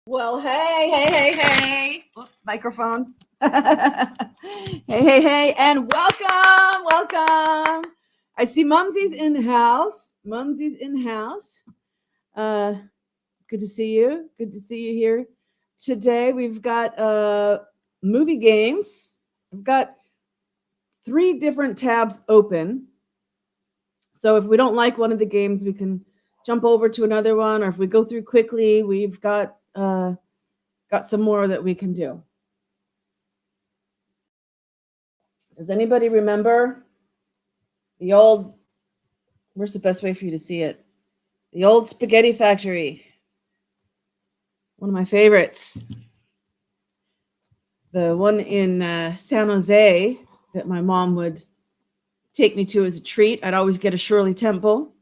Well, hey. Oops, microphone. Hey, and welcome. I see Mumsy's in house. Uh, Good to see you. Good to see you here. Today we've got movie games. I've got 3 different tabs open. So if we don't like one of the games, we can jump over to another one, or if we go through quickly, we've got some more that we can do. Does anybody remember the old, where's the best way for you to see it? The old spaghetti factory. One of my favorites. The one in San Jose that my mom would take me to as a treat. I'd always get a Shirley Temple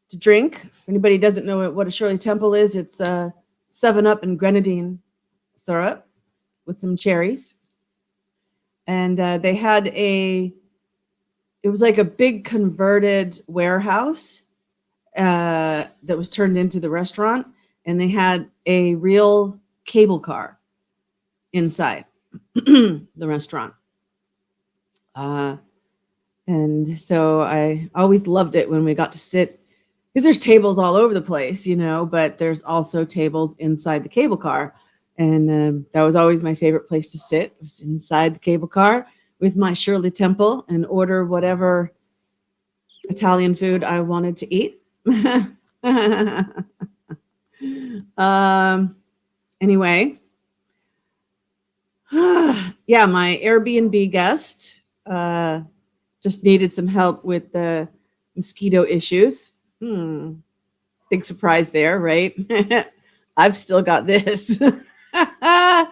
to drink. If anybody doesn't know what a Shirley Temple is, it's 7-Up and grenadine syrup with some cherries. And they had it was like a big converted warehouse that was turned into the restaurant. And they had a real cable car inside the restaurant. And so I always loved it when we got to sit, because there's tables all over the place, but there's also tables inside the cable car. And that was always my favorite place to sit, was inside the cable car with my Shirley Temple and order whatever Italian food I wanted to eat. Anyway, yeah, my Airbnb guest just needed some help with the mosquito issues. Big surprise there, right? I've still got this. I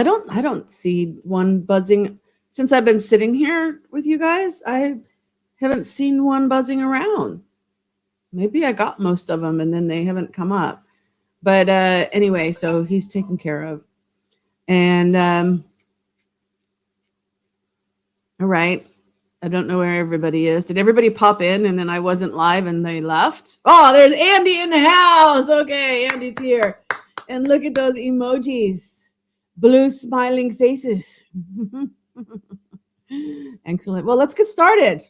don't see one buzzing since I've been sitting here with you guys. I haven't seen one buzzing around. Maybe I got most of them and then they haven't come up. But anyway, so he's taken care of. And all right. I don't know where everybody is. Did everybody pop in and then I wasn't live and they left? Oh, there's Andy in the house. Okay, Andy's here. And look at those emojis. Blue smiling faces. Excellent. Well, let's get started.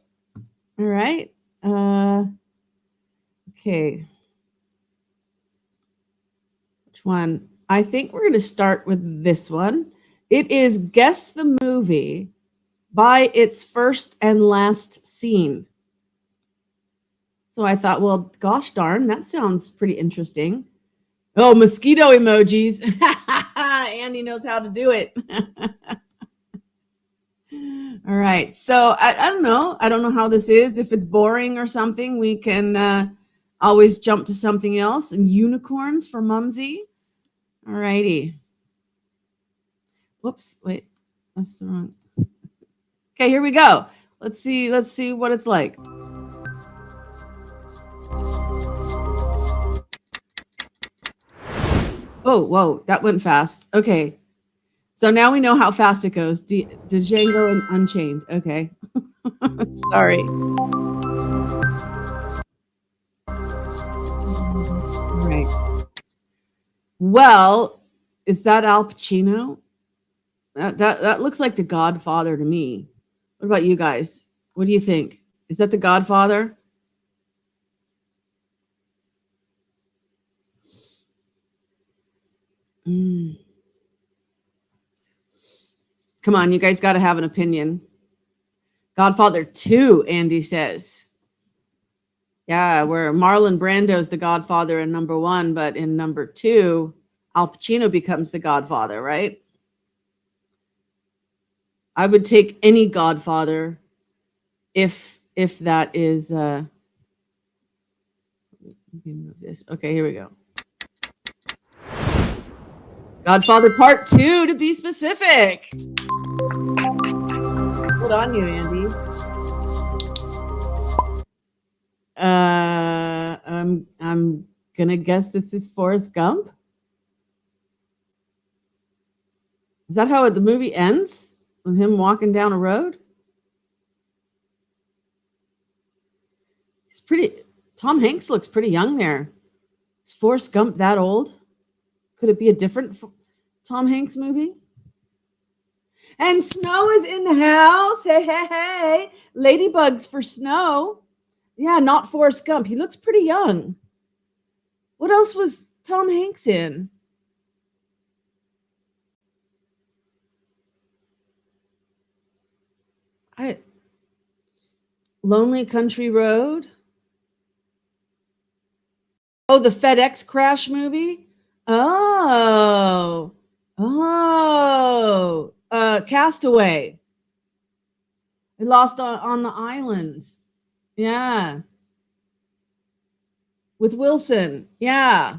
All right. Okay. Which one? I think we're going to start with this one. It is Guess the Movie by its first and last scene. So I thought, well, gosh darn, that sounds pretty interesting. Oh, mosquito emojis. Andy knows how to do it. All right. So I don't know. I don't know how this is. If it's boring or something, we can always jump to something else. And unicorns for Mumsy. All righty. Whoops. Wait. That's the wrong. Okay, here we go. Let's see what it's like. Oh, whoa, that went fast. Okay. So now we know how fast it goes. Django and Unchained. Okay. Sorry. All right. Well, is that Al Pacino? That looks like The Godfather to me. What about you guys? What do you think? Is that The Godfather? Come on, you guys got to have an opinion. Godfather 2, Andy says. Yeah, where Marlon Brando's the Godfather in number 1, but in number 2, Al Pacino becomes the Godfather, right? I would take any Godfather if that is let me move this. Okay, here we go. Godfather Part 2 to be specific. Good on you, Andy. I'm gonna guess this is Forrest Gump. Is that how the movie ends? With him walking down a road? He's pretty. Tom Hanks looks pretty young there. Is Forrest Gump that old? Could it be a different Tom Hanks movie? And Snow is in the house. Hey, hey, hey. Ladybugs for Snow. Yeah, not Forrest Gump. He looks pretty young. What else was Tom Hanks in? Lonely Country Road. Oh, the FedEx crash movie. Oh, Castaway. They lost on the islands. Yeah, with Wilson. Yeah,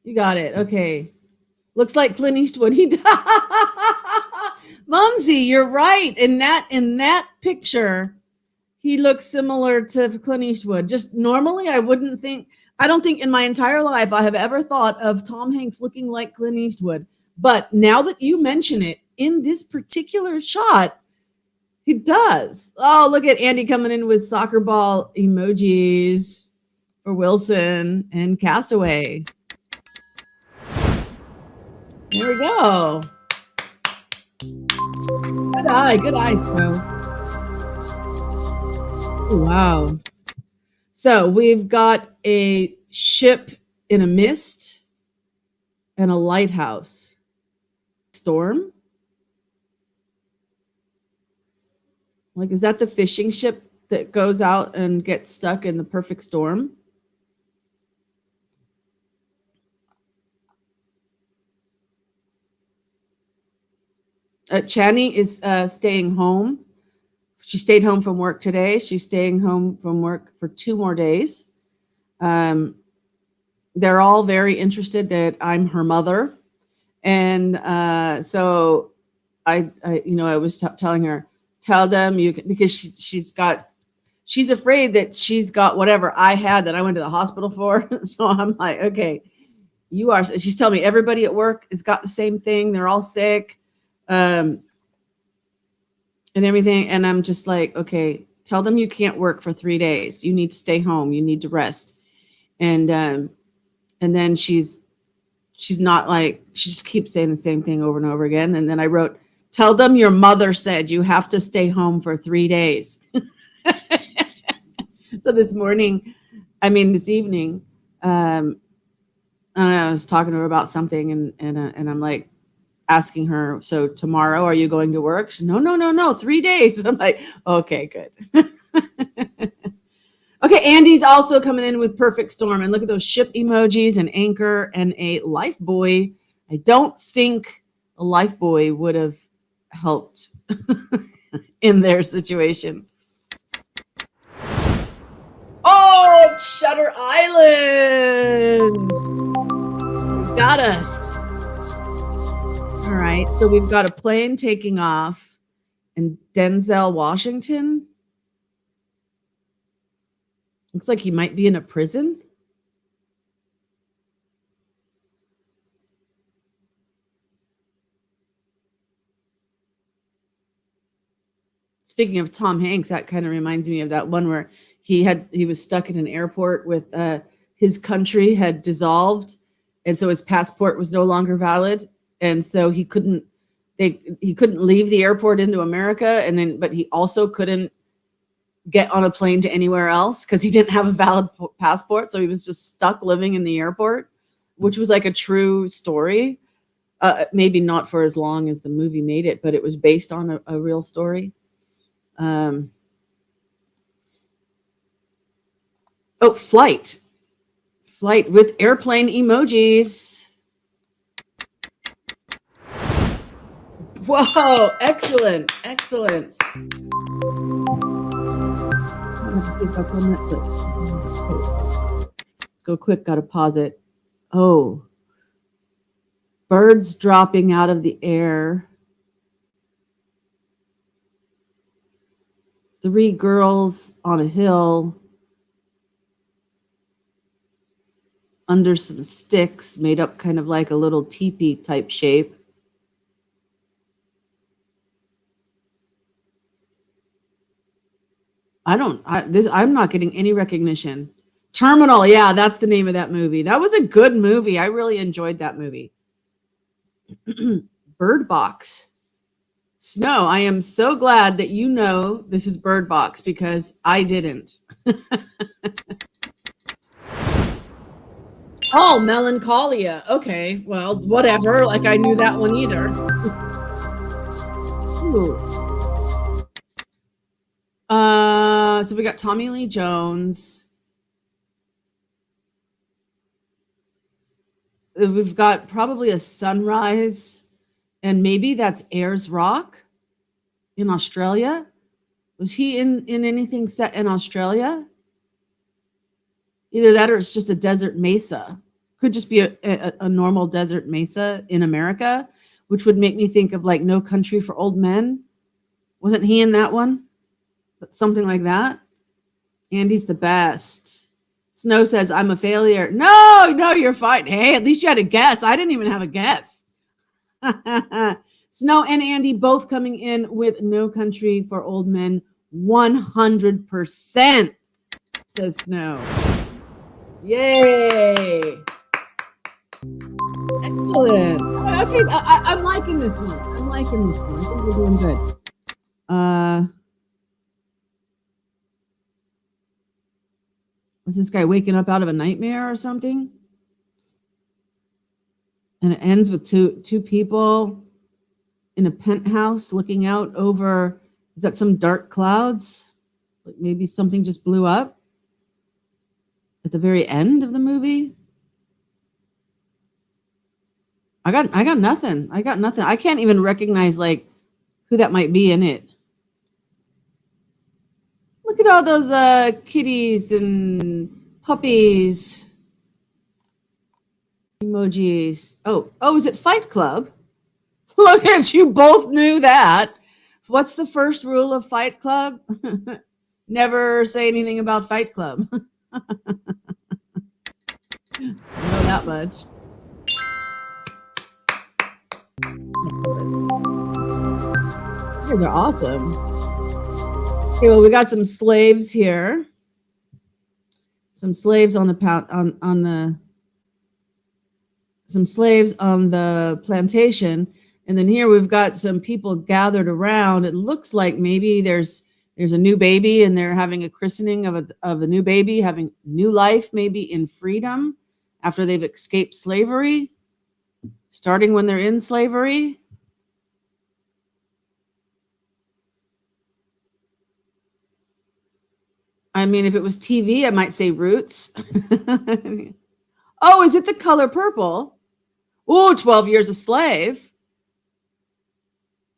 you got it. Okay, looks like Clint Eastwood. He Mumsy, you're right. In that picture, he looks similar to Clint Eastwood. Just normally, I don't think in my entire life I have ever thought of Tom Hanks looking like Clint Eastwood. But now that you mention it, in this particular shot, he does. Oh, look at Andy coming in with soccer ball emojis for Wilson and Castaway. There we go. Good eye, Spo. Oh, wow. So we've got a ship in a mist and a lighthouse. Storm? Like, is that the fishing ship that goes out and gets stuck in the perfect storm? Chani is staying home. She stayed home from work today. She's staying home from work for 2 more days. They're all very interested that I'm her mother. And so I was telling her, tell them you can, because she's afraid that she's got whatever I had that I went to the hospital for. So I'm like, okay, she's telling me everybody at work has got the same thing. They're all sick. And everything. And I'm just like, okay, tell them you can't work for 3 days. You need to stay home. You need to rest. And then she's not like, she just keeps saying the same thing over and over again. And then I wrote, tell them your mother said you have to stay home for 3 days. So this evening, and I was talking to her about something and I'm like, asking her, so tomorrow, are you going to work? She, no, 3 days. And I'm like, okay, good. Okay, Andy's also coming in with perfect storm. And look at those ship emojis, an anchor, and a life buoy. I don't think a life buoy would have helped in their situation. Oh, it's Shutter Island. You got us. All right, so we've got a plane taking off in Denzel, Washington. Looks like he might be in a prison. Speaking of Tom Hanks, that kind of reminds me of that one where he was stuck in an airport with his country had dissolved, and so his passport was no longer valid, and so he couldn't leave the airport into America, but he also couldn't get on a plane to anywhere else because he didn't have a valid passport, so he was just stuck living in the airport, which was like a true story. Maybe not for as long as the movie made it, but it was based on a real story. Flight with airplane emojis. Whoa, excellent. I'm gonna see if that's on Netflix. Go quick, gotta pause it. Oh, birds dropping out of the air. 3 girls on a hill under some sticks made up kind of like a little teepee type shape. I'm not getting any recognition. Terminal. Yeah, that's the name of that movie. That was a good movie. I really enjoyed that movie. Bird Box. Snow, I am so glad that you know this is Bird Box because I didn't. Oh, Melancholia. Okay, well, whatever. Like I knew that one either. Ooh. So we got Tommy Lee Jones. We've got probably a sunrise, and maybe that's Ayers Rock in Australia. Was he in anything set in Australia? Either that or it's just a desert mesa. Could just be a normal desert mesa in America, which would make me think of like No Country for Old Men. Wasn't he in that one? Something like that. Andy's the best. Snow says, I'm a failure. No, you're fine. Hey, at least you had a guess. I didn't even have a guess. Snow and Andy both coming in with No Country for Old Men 100%, says Snow. Yay. Excellent. Okay, I'm liking this one. I think we're doing good. Was this guy waking up out of a nightmare or something? And it ends with two people in a penthouse looking out over, is that some dark clouds? Like maybe something just blew up at the very end of the movie? I got nothing. I can't even recognize like who that might be in it. Look at all those kitties and puppies. Emojis. Oh, is it Fight Club? Look at you, both knew that. What's the first rule of Fight Club? Never say anything about Fight Club. I know that much. Excellent. You guys are awesome. Okay, well, we got some slaves here. Some slaves on the some slaves on the plantation, and then here we've got some people gathered around. It looks like maybe there's a new baby, and they're having a christening of a new baby, having new life, maybe in freedom after they've escaped slavery, starting when they're in slavery. I mean, if it was TV, I might say Roots. Oh, is it The Color Purple? Oh, 12 Years a Slave.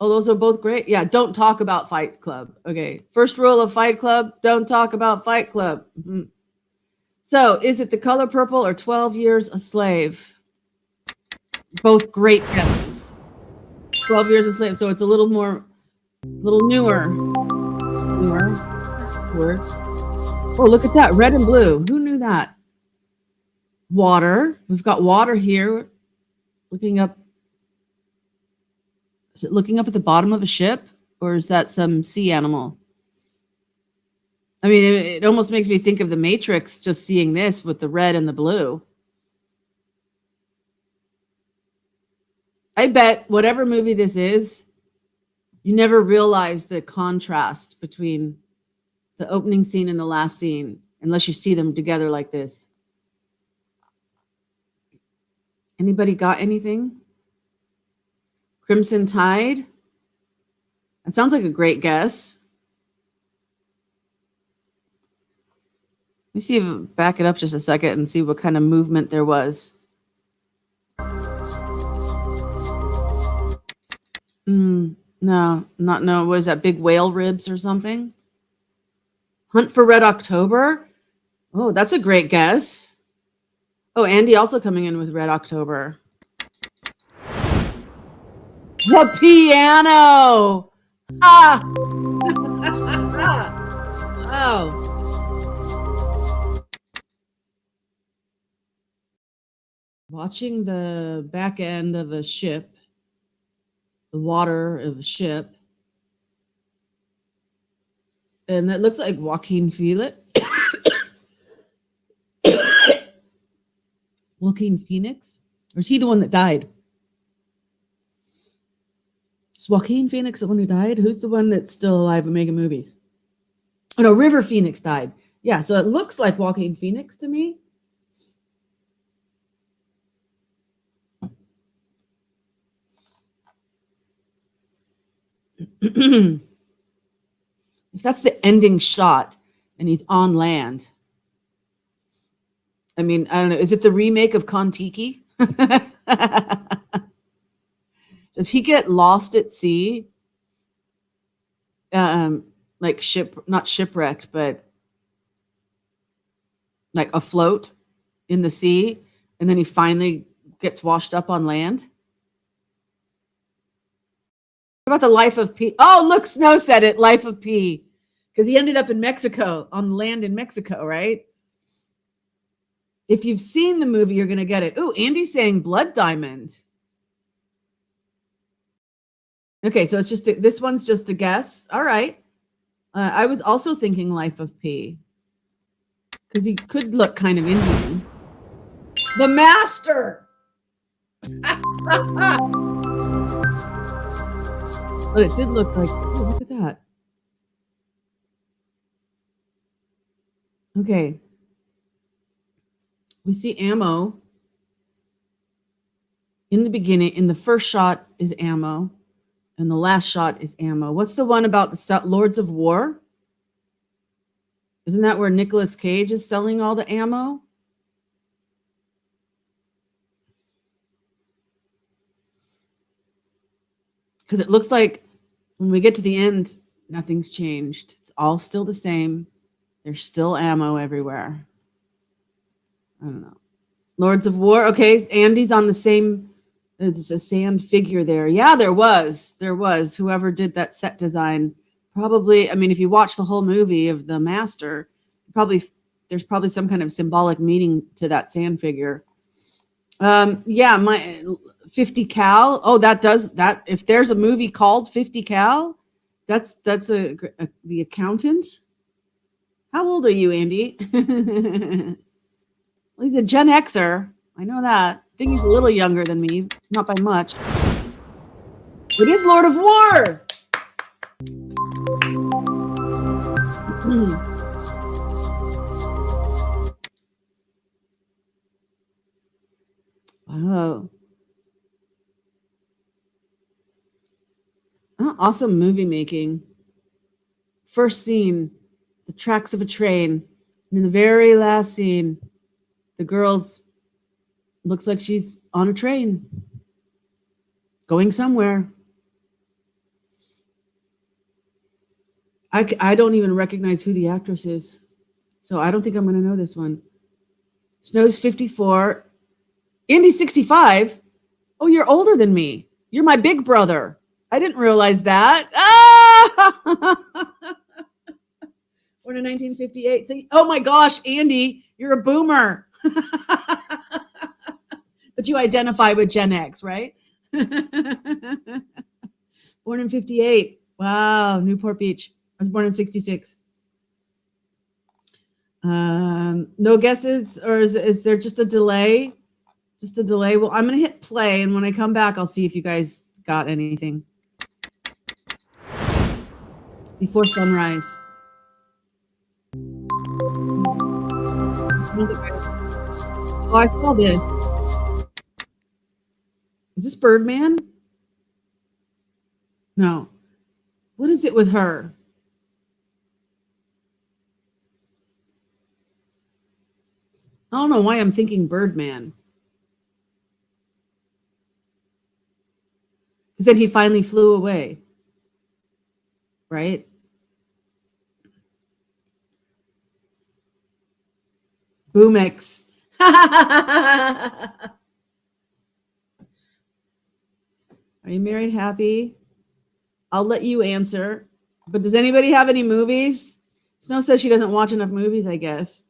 Oh, those are both great. Yeah, don't talk about Fight Club. Okay, first rule of Fight Club, don't talk about Fight Club. Mm-hmm. So, is it The Color Purple or 12 Years a Slave? Both great guesses. 12 Years a Slave. So it's a little newer. That's word. Oh, look at that, red and blue. Who knew that? Water. We've got water here. Looking up. Is it looking up at the bottom of a ship, or is that some sea animal? I mean, it almost makes me think of the Matrix just seeing this with the red and the blue. I bet whatever movie this is, you never realize the contrast between the opening scene and the last scene unless you see them together like this. Anybody got anything? Crimson Tide? That sounds like a great guess. Let me see if back it up just a second and see what kind of movement there was. No. Was that big whale ribs or something? Hunt for Red October? Oh, that's a great guess. Oh, Andy also coming in with Red October. The piano! Ah! Oh. Watching the back end of a ship, the water of a ship, and that looks like Joaquin Phoenix. Joaquin Phoenix? Or is he the one that died? Is Joaquin Phoenix the one who died? Who's the one that's still alive and making movies? Oh, no, River Phoenix died. Yeah, so it looks like Joaquin Phoenix to me. If that's the ending shot and he's on land, I mean, I don't know. Is it the remake of Kon-Tiki? Does he get lost at sea? Like not shipwrecked, but like afloat in the sea, and then he finally gets washed up on land? What about the Life of P? Oh, look, Snow said it, Life of P. Because he ended up in Mexico, on land in Mexico, right? If you've seen the movie, you're going to get it. Oh, Andy's saying Blood Diamond. Okay, so it's just this one's just a guess. All right. I was also thinking Life of P. Because he could look kind of Indian. The Master! But it did look like, oh, look at that. Okay. We see ammo. In the beginning, in the first shot is ammo, and the last shot is ammo. What's the one about the Lords of War? Isn't that where Nicolas Cage is selling all the ammo? Because it looks like when we get to the end, nothing's changed. It's all still the same. There's still ammo everywhere. I don't know. Lords of War. Okay, Andy's on the same. There's a sand figure there. Yeah, there was. Whoever did that set design probably. I mean, if you watch the whole movie of The Master, there's probably some kind of symbolic meaning to that sand figure. Yeah, my 50 cal. Oh, that does that. If there's a movie called 50 cal, that's the accountant. How old are you, Andy? Well, he's a Gen Xer. I know that. I think he's a little younger than me, not by much. It is Lord of War. Wow. Oh, awesome movie making. First scene, the tracks of a train. And in the very last scene, the girl's looks like she's on a train going somewhere. I don't even recognize who the actress is, so I don't think I'm going to know this one. Snow's 54. Andy's 65. Oh, you're older than me. You're my big brother. I didn't realize that. Ah! Born in 1958. So, oh my gosh, Andy, you're a boomer. But you identify with Gen X, right? Born in 58. Wow, Newport Beach. I was born in 66. No guesses, or is there just a delay? Just a delay. Well, I'm going to hit play, and when I come back, I'll see if you guys got anything. Before sunrise. Oh, I saw this. Is this Birdman? No. What is it with her? I don't know why I'm thinking Birdman. Because then he finally flew away. Right? Boomix. Are you married, happy? I'll let you answer. But does anybody have any movies? Snow says she doesn't watch enough movies, I guess.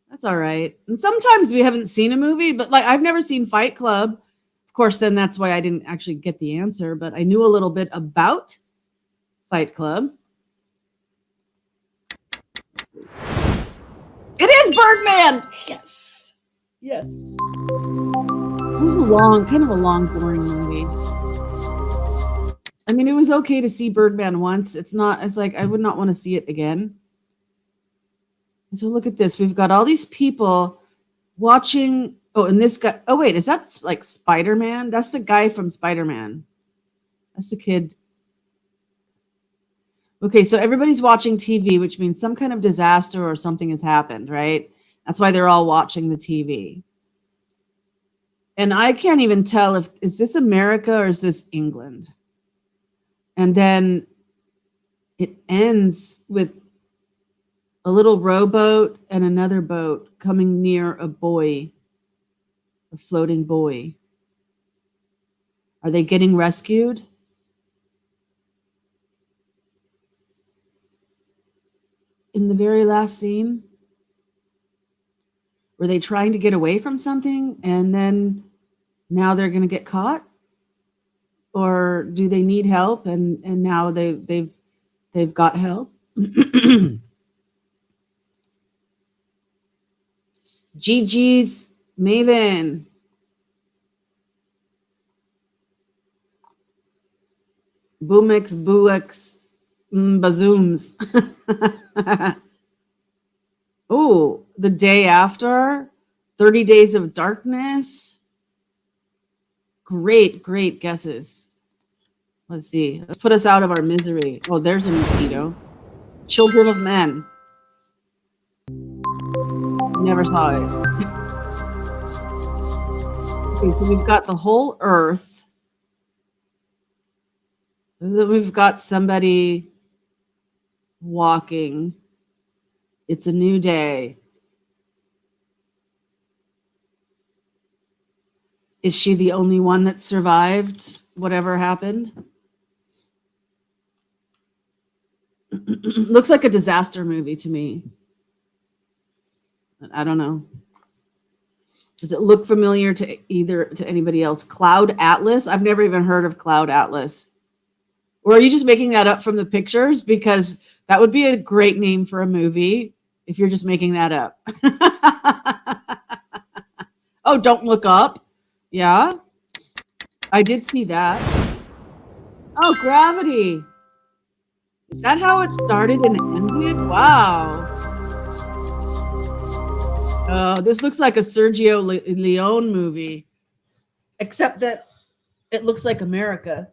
That's all right. And sometimes we haven't seen a movie, but like I've never seen Fight Club. Of course, then that's why I didn't actually get the answer, but I knew a little bit about Fight Club. It is Birdman. Yes. Yes. It was kind of a long, boring movie. I mean, it was okay to see Birdman once. It's like I would not want to see it again. And so look at this. We've got all these people watching. Oh, and this guy. Oh, wait, is that like Spider-Man? That's the guy from Spider-Man. That's the kid. Okay, so everybody's watching TV, which means some kind of disaster or something has happened, right? That's why they're all watching the TV. And I can't even tell is this America or is this England? And then it ends with a little rowboat and another boat coming near a buoy, a floating buoy. Are they getting rescued? In the very last scene? Were they trying to get away from something and then now they're going to get caught? Or do they need help and now they've got help? GG's Maven. Boomix, Booix, Bazooms. Oh, the day after, 30 Days of Darkness. Great guesses. Let's see. Let's put us out of our misery. Oh, there's a mosquito. Children of Men. Never saw it. Okay, so we've got the whole Earth. We've got somebody walking. It's a new day. Is she the only one that survived whatever happened? Looks like a disaster movie to me. I don't know. Does it look familiar to anybody else? Cloud Atlas? I've never even heard of Cloud Atlas. Or are you just making that up from the pictures? Because that would be a great name for a movie if you're just making that up. Oh, Don't Look Up. Yeah. I did see that. Oh, Gravity. Is that how it started and ended? Wow. This looks like a Sergio Leone movie, except that it looks like America.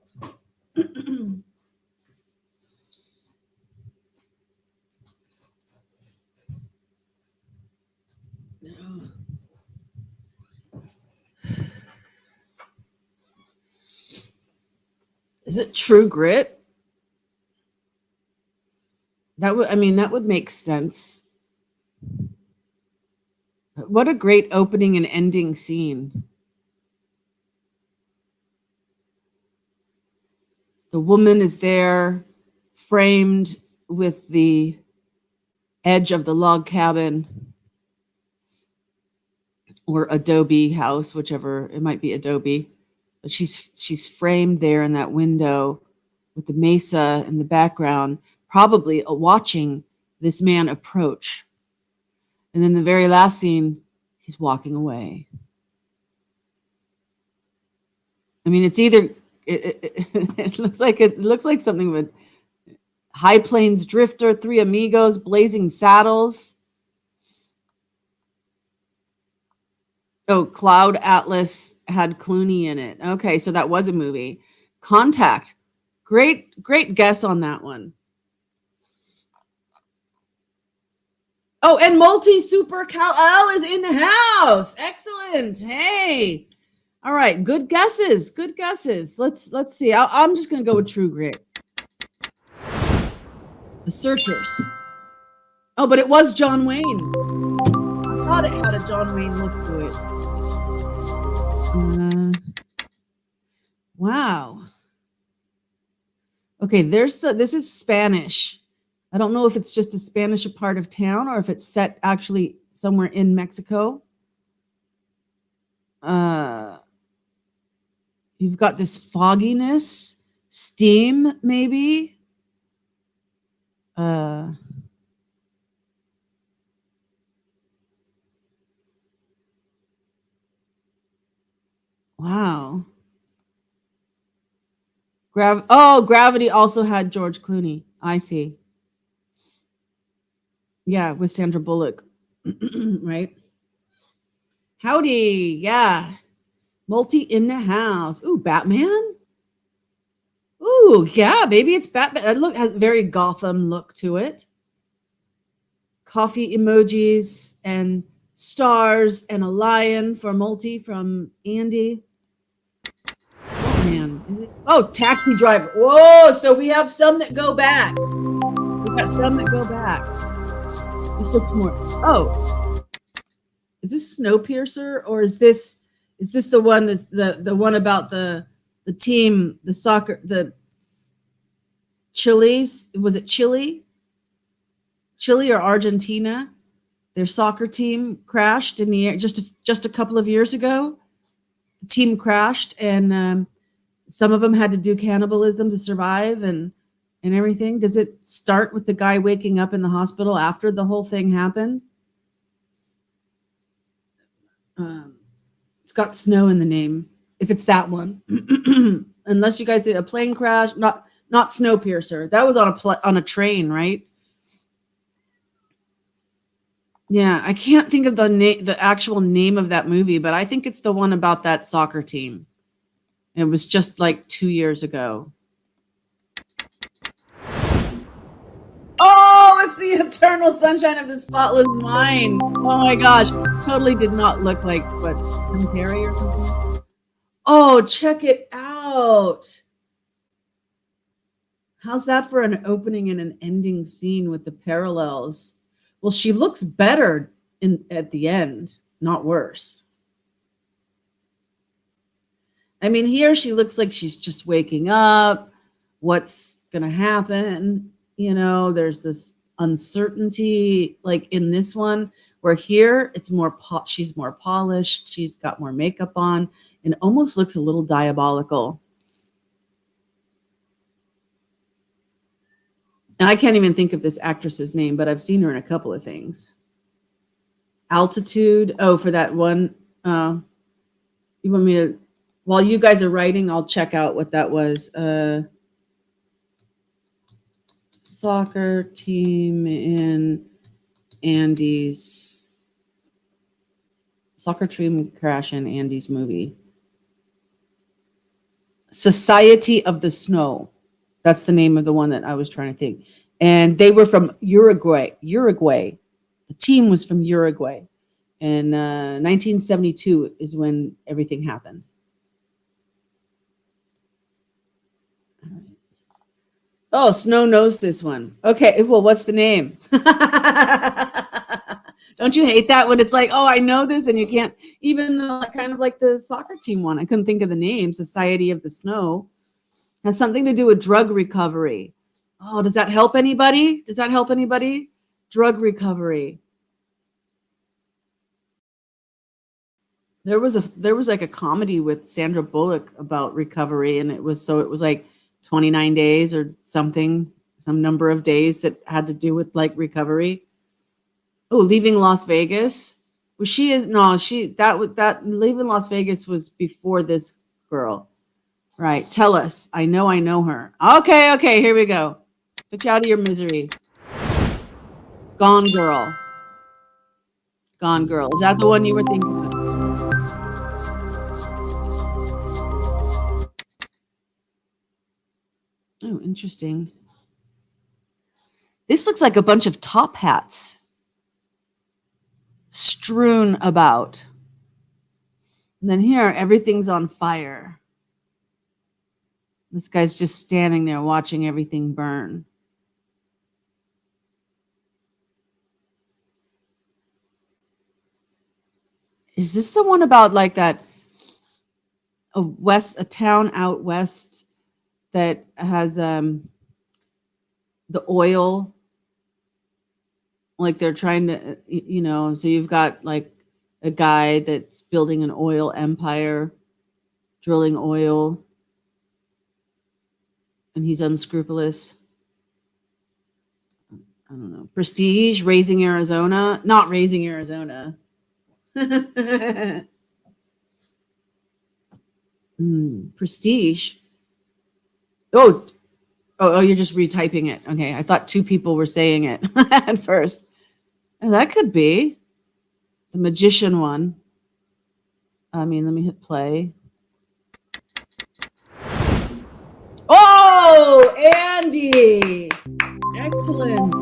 Is it True Grit? That would make sense. What a great opening and ending scene. The woman is there, framed with the edge of the log cabin or adobe house, whichever. It might be adobe. But she's framed there in that window with the mesa in the background, probably watching this man approach. And then the very last scene, he's walking away. I mean, it's either it looks like something with High Plains Drifter, Three Amigos, Blazing Saddles. Oh, Cloud Atlas had Clooney in it. Okay, so that was a movie. Contact. Great guess on that one. Oh, and Multi-Super Cal-El is in the house. Excellent. Hey. All right, good guesses. Let's see. I'm just going to go with True Grit. The Searchers. Oh, but it was John Wayne. I thought it had a John Wayne look to it. Wow. Okay, this is Spanish. I don't know if it's just a Spanish part of town or if it's set actually somewhere in Mexico. You've got this fogginess, steam, maybe. Wow. Gravity also had George Clooney. I see. Yeah, with Sandra Bullock. Right? Howdy. Yeah. Multi in the house. Ooh, Batman? Ooh, yeah, maybe it's Batman. That look has a very Gotham look to it. Coffee emojis and stars and a lion for Multi from Andy. Man, is it? Oh, Taxi Driver. Whoa, so we have some that go back. We got some that go back. This looks more. Oh, is this Snowpiercer or is this the one that's the one about the team, the soccer, the Chile's? Was it Chile? Chile or Argentina? Their soccer team crashed in the air just a couple of years ago. The team crashed, and some of them had to do cannibalism to survive, and everything. Does it start with the guy waking up in the hospital after the whole thing happened? It's got snow in the name. If it's that one, unless you guys did a plane crash, not Snowpiercer. That was on a train, right? Yeah, I can't think of the actual name of that movie, but I think it's the one about that soccer team. It was just like 2 years ago. Oh, it's the Eternal Sunshine of the Spotless Mind. Oh my gosh, totally did not look like what, Tim Perry or something. Oh, check it out. How's that for an opening and an ending scene with the parallels? Well, she looks better at the end, not worse. I mean, here she looks like she's just waking up. What's going to happen? You know, there's this uncertainty like in this one, where here it's more she's more polished, she's got more makeup on, and almost looks a little diabolical. And I can't even think of this actress's name, but I've seen her in a couple of things. Altitude. Oh, for that one. You want me to, while you guys are writing, I'll check out what that was. Soccer team in Andy's. Soccer team crash in Andy's movie. Society of the Snow. That's the name of the one that I was trying to think. And they were from Uruguay. The team was from Uruguay. And 1972 is when everything happened. Oh, Snow knows this one. Okay, well, what's the name? Don't you hate that when it's like, oh, I know this, and you can't, even though kind of like the soccer team one, I couldn't think of the name. Society of the Snow has something to do with drug recovery. Oh, does that help anybody? Drug recovery. There was like a comedy with Sandra Bullock about recovery, and it was like 29 days or something, some number of days that had to do with like recovery. Oh, Leaving Las Vegas. Well, that Leaving Las Vegas was before this girl. Right. Tell us. I know her. Okay, here we go. Put you out of your misery. Gone Girl. Gone Girl. Is that the one you were thinking of? Oh, interesting. This looks like a bunch of top hats strewn about. And then here, everything's on fire. This guy's just standing there watching everything burn. Is this the one about like that a town out west that has the oil, like they're trying to, so you've got like a guy that's building an oil empire, drilling oil, and he's unscrupulous. I don't know. Prestige, Raising Arizona, not Raising Arizona. Prestige. Oh, you're just retyping it. Okay, I thought two people were saying it at first. And that could be the magician one. I mean, let me hit play. Oh, Andy! Excellent.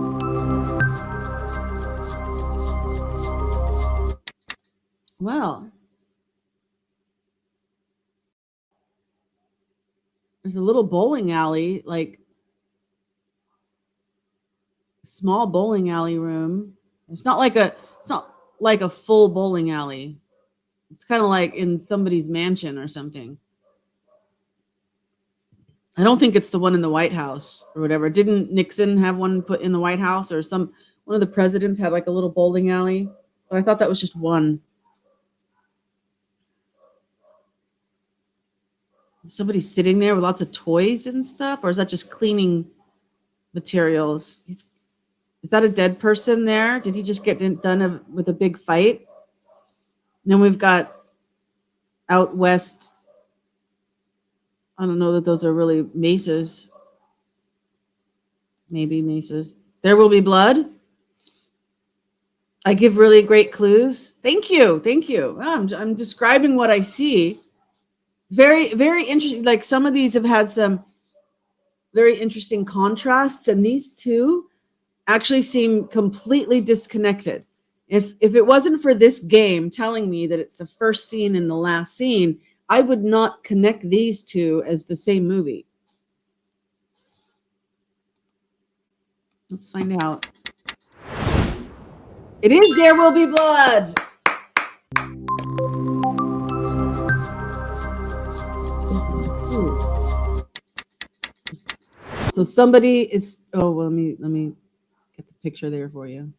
Well, there's a little bowling alley, like small bowling alley room. It's not like a full bowling alley. It's kind of like in somebody's mansion or something. I don't think it's the one in the White House or whatever. Didn't Nixon have one put in the White House, or one of the presidents had like a little bowling alley? But I thought that was just one. Somebody sitting there with lots of toys and stuff, or is that just cleaning materials? Is that a dead person there? Did he just get done with a big fight? And then we've got out west. I don't know that those are really mesas. Maybe mesas. There will be blood. I give really great clues. Thank you. I'm describing what I see. Very, very interesting. Like some of these have had some very interesting contrasts, and these two actually seem completely disconnected. If it wasn't for this game telling me that it's the first scene and the last scene, I would not connect these two as the same movie. Let's find out. It is There Will Be Blood. So somebody is. Oh, well, let me get the picture there for you.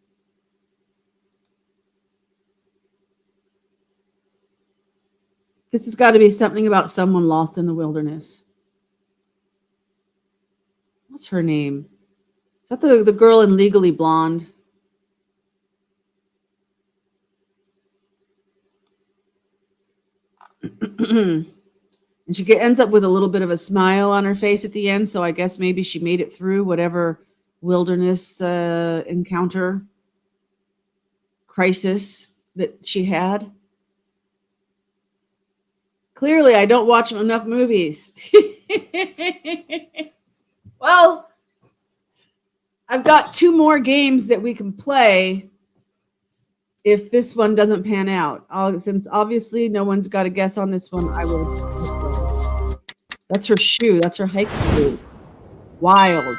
This has got to be something about someone lost in the wilderness. What's her name? Is that the girl in Legally Blonde? And she ends up with a little bit of a smile on her face at the end. So I guess maybe she made it through whatever wilderness encounter crisis that she had. Clearly, I don't watch enough movies. Well, I've got two more games that we can play if this one doesn't pan out. Since obviously no one's got a guess on this one, I will. That's her shoe. That's her hiking boot. Wild.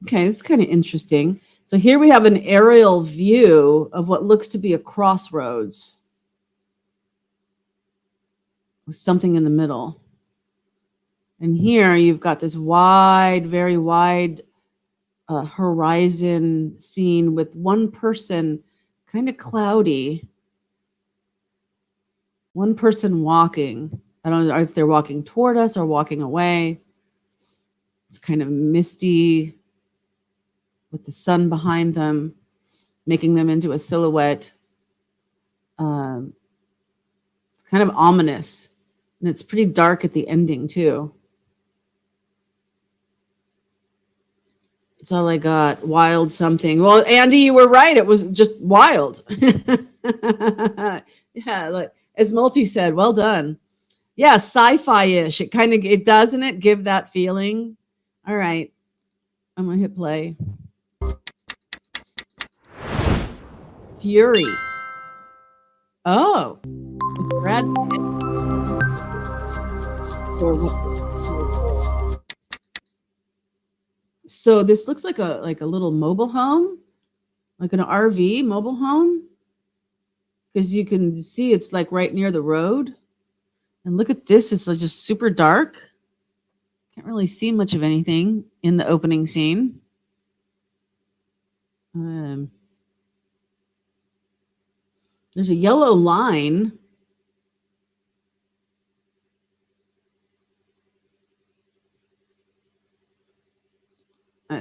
Okay, it's kind of interesting. So here we have an aerial view of what looks to be a crossroads with something in the middle. And here you've got this wide, very wide horizon scene with one person, kind of cloudy. One person walking. I don't know if they're walking toward us or walking away. It's kind of misty with the sun behind them, making them into a silhouette. It's kind of ominous, and it's pretty dark at the ending too. That's all I got. Wild something. Well, Andy, you were right. It was just wild. Yeah, like as Multi said, well done. Yeah, sci-fi-ish. It doesn't it give that feeling? All right. I'm gonna hit play. Fury. Oh, with Brad Pitt. So this looks like a little mobile home, like an RV mobile home, because you can see it's like right near the road. And look at this; it's like just super dark. Can't really see much of anything in the opening scene. There's a yellow line. I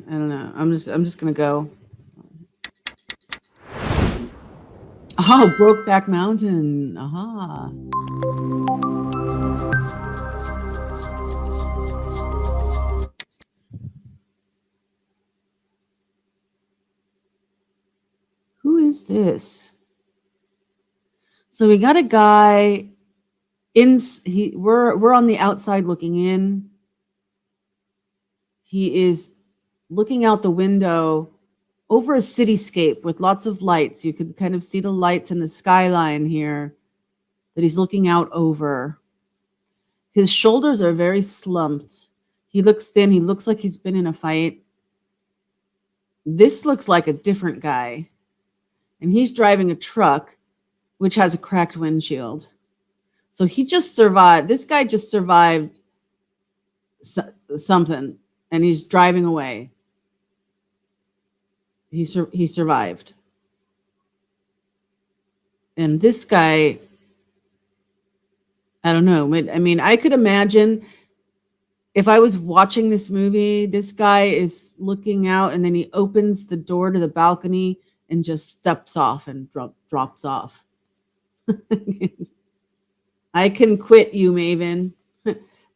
don't know. I'm just gonna go. Oh, Brokeback Mountain. Aha. Who is this? So we got a guy we're on the outside looking in. He is looking out the window over a cityscape with lots of lights. You can kind of see the lights in the skyline here that he's looking out over. His shoulders are very slumped. He looks thin. He looks like he's been in a fight. This looks like a different guy. And he's driving a truck which has a cracked windshield. So he just survived. This guy just survived something, and he's driving away. He survived. And this guy, I don't know. I mean, I could imagine if I was watching this movie, this guy is looking out and then he opens the door to the balcony and just steps off and drops off. I can quit you, Maven.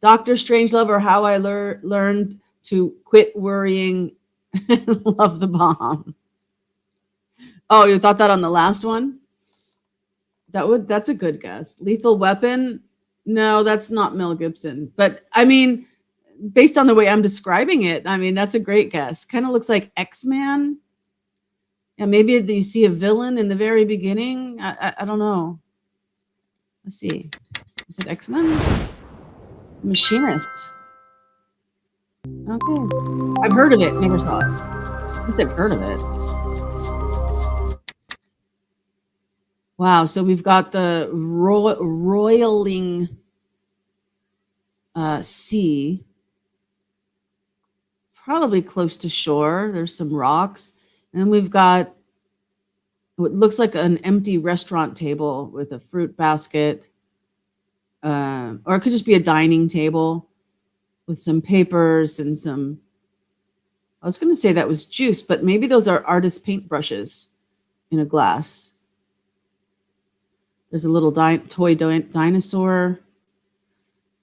Dr. Strangelove, or How I Learned to Quit Worrying. Love the bomb. Oh, you thought that on the last one? That's a good guess. Lethal Weapon? No, that's not Mel Gibson. But I mean, based on the way I'm describing it, I mean, that's a great guess. Kind of looks like X-Man. Yeah, maybe you see a villain in the very beginning. I don't know. Let's see. Is it X-Men? Machinist. Okay. I've heard of it, never saw it. I guess I've heard of it. Wow, so we've got the roiling sea, probably close to shore. There's some rocks. And then we've got what looks like an empty restaurant table with a fruit basket. Or it could just be a dining table with some papers and some, I was going to say that was juice, but maybe those are artist paintbrushes in a glass. There's a little toy dinosaur.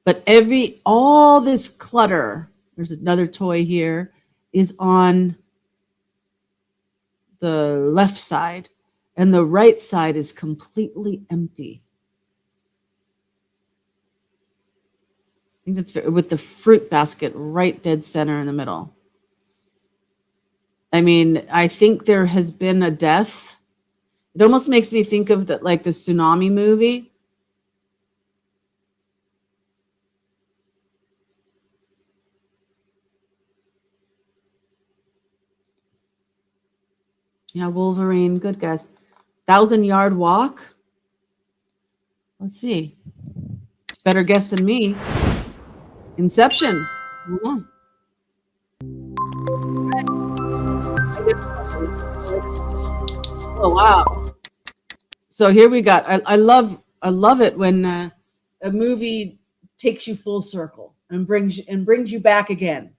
But all this clutter, there's another toy here, is on the left side, and the right side is completely empty. I think that's with the fruit basket right dead center in the middle. I mean, I think there has been a death. It almost makes me think of the tsunami movie. Yeah, Wolverine, good guess. 1,000-Yard Walk. Let's see. It's a better guess than me. Inception. Yeah. Oh wow! So here we got. I love it when a movie takes you full circle and brings you back again.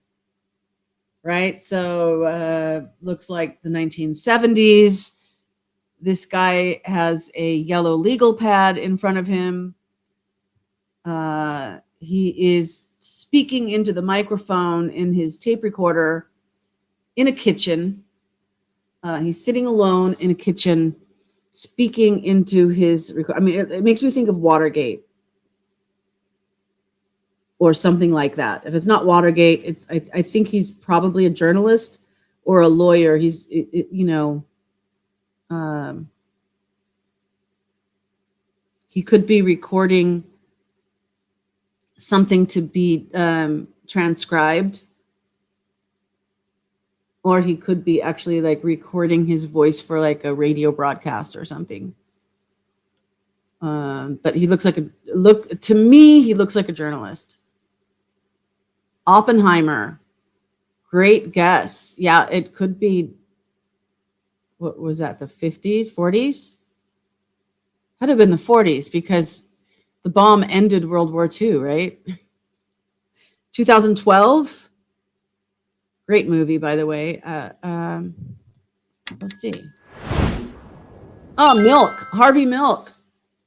Right. So looks like the 1970s. This guy has a yellow legal pad in front of him. He is speaking into the microphone in his tape recorder in a kitchen. He's sitting alone in a kitchen, speaking into his record. I mean, it makes me think of Watergate or something like that. If it's not Watergate, I think he's probably a journalist or a lawyer. He's, he could be recording something to be transcribed. Or he could be actually recording his voice for a radio broadcast or something. But he looks to me, he looks like a journalist. Oppenheimer. Great guess. Yeah, it could be, what was that, the 50s, 40s? Had to have been the 40s because the bomb ended World War II, right? 2012. Great movie, by the way. Let's see. Oh, Milk, Harvey Milk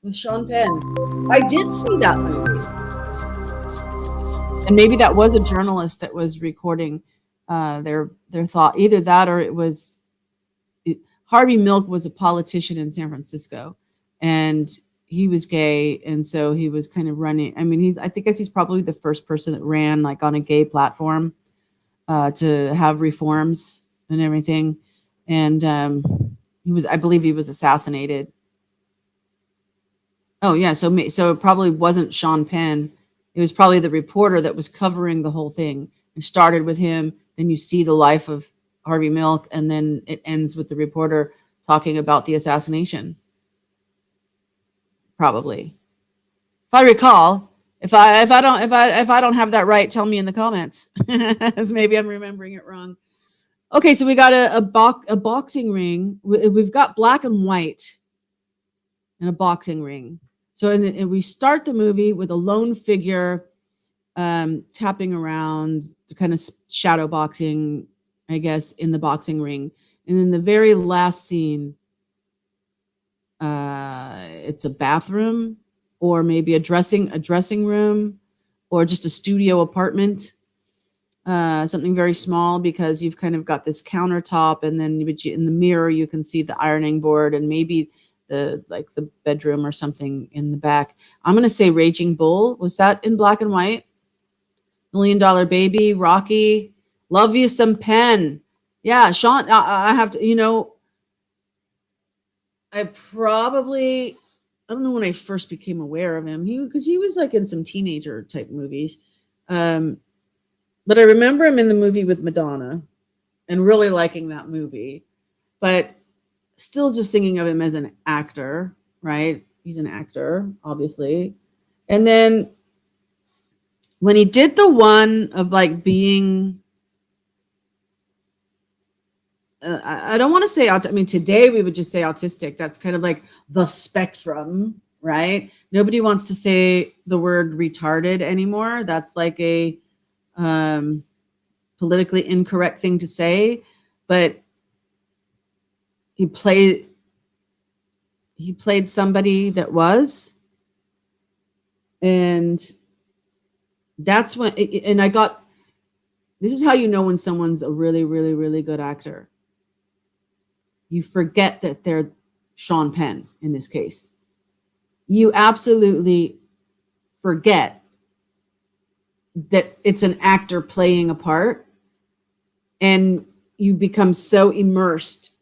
with Sean Penn. I did see that movie. And maybe that was a journalist that was recording their thought. Either that or it was Harvey Milk was a politician in San Francisco, and he was gay, and so he was kind of running. I mean, I think he's probably the first person that ran like on a gay platform to have reforms and everything. And I believe he was assassinated. Oh yeah, so it probably wasn't Sean Penn. It was probably the reporter that was covering the whole thing. It started with him, then you see the life of Harvey Milk, and then it ends with the reporter talking about the assassination. Probably, if I recall. If I don't have that right, tell me in the comments, as maybe I'm remembering it wrong. Okay, so we got a boxing ring. We've got black and white and a boxing ring. So and we start the movie with a lone figure tapping around, kind of shadow boxing, I guess, in the boxing ring. And in the very last scene, it's a bathroom, or maybe a dressing room, or just a studio apartment. Something very small, because you've kind of got this countertop, and then in the mirror you can see the ironing board, and maybe the bedroom or something in the back. I'm going to say Raging Bull. Was that in black and white? $1 Million Baby, Rocky, Love You Some Pen. Yeah, Sean, I have to, I don't know when I first became aware of him. Because he was like in some teenager type movies. But I remember him in the movie with Madonna and really liking that movie, but still just thinking of him as an actor, right? He's an actor, obviously. And then when he did the one of like being, I don't want to say, today we would just say autistic. That's kind of like the spectrum, right? Nobody wants to say the word retarded anymore. That's like a politically incorrect thing to say, but he played somebody that was, and that's when, and I got, this is how you know when someone's a really, really, really good actor. You forget that they're Sean Penn in this case. You absolutely forget that it's an actor playing a part, and you become so immersed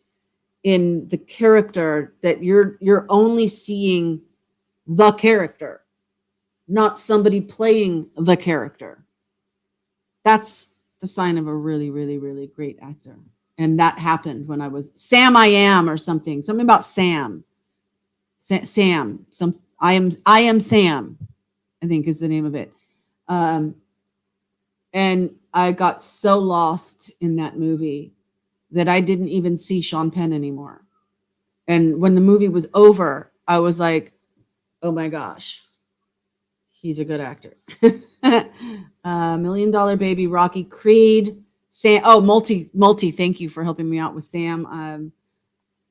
in the character that you're only seeing the character, not somebody playing the character. That's the sign of a really, really, really great actor. And that happened when I was Sam I Am, or something about Sam. Sam. I am Sam, I think is the name of it. And I got so lost in that movie that I didn't even see Sean Penn anymore. And when the movie was over, I was like, oh my gosh, he's a good actor. $1 Million Baby, Rocky, Creed, Sam. Oh, multi. Thank you for helping me out with Sam.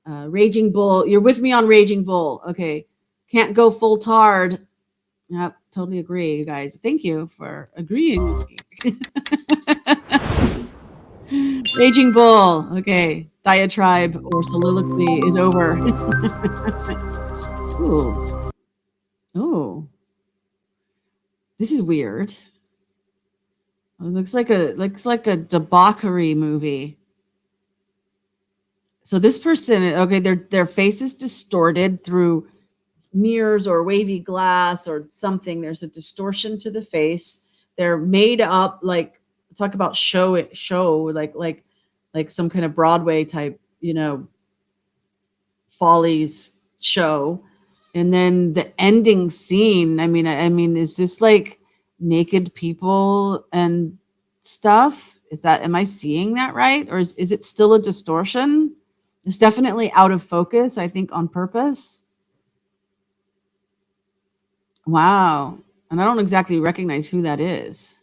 Raging Bull. You're with me on Raging Bull. Okay. Can't Go Full Tard. Yep, totally agree, you guys. Thank you for agreeing with me. Raging Bull. Okay. Diatribe or soliloquy is over. Ooh. Oh. This is weird. It looks like a debauchery movie. So this person, okay, their face is distorted through mirrors or wavy glass or something. There's a distortion to the face. They're made up, like, talk about show like some kind of Broadway type, Follies show. And then the ending scene, I mean, is this like naked people and stuff? Am I seeing that right? Or is it still a distortion? It's definitely out of focus, I think, on purpose. Wow. And I don't exactly recognize who that is.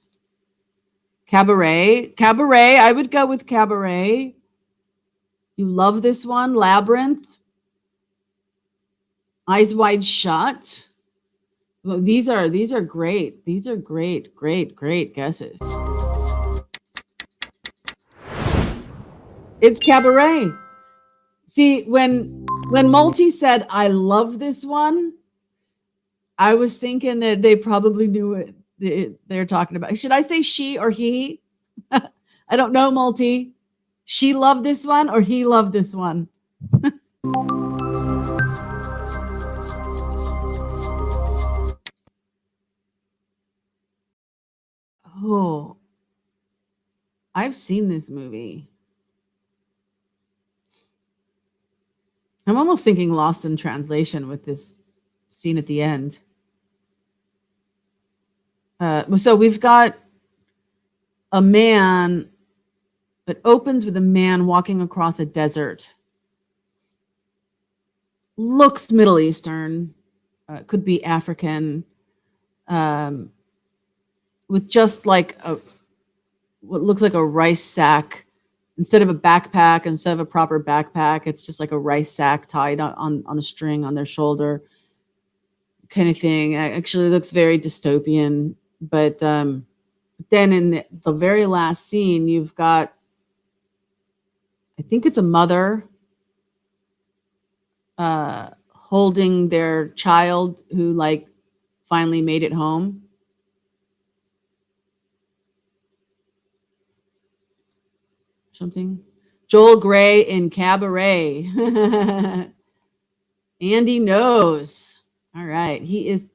Cabaret. I would go with Cabaret. You love this one. Labyrinth. Eyes Wide Shut. Well, these are great. These are great guesses. It's Cabaret. See, when Multi said, "I love this one," I was thinking that they probably knew what they're talking about. Should I say she or he? I don't know, Multi. She loved this one or he loved this one? Oh, I've seen this movie. I'm almost thinking Lost in Translation with this scene at the end. So we've got a man. It opens with a man walking across a desert. Looks Middle Eastern, could be African, with just like what looks like a rice sack. Instead of a backpack, instead of a proper backpack, it's just like a rice sack tied on a string on their shoulder, kind of thing. It actually looks very dystopian. But then in the very last scene, you've got, I think it's a mother holding their child who like finally made it home. Something. Joel Grey in Cabaret. Andy knows. All right. He is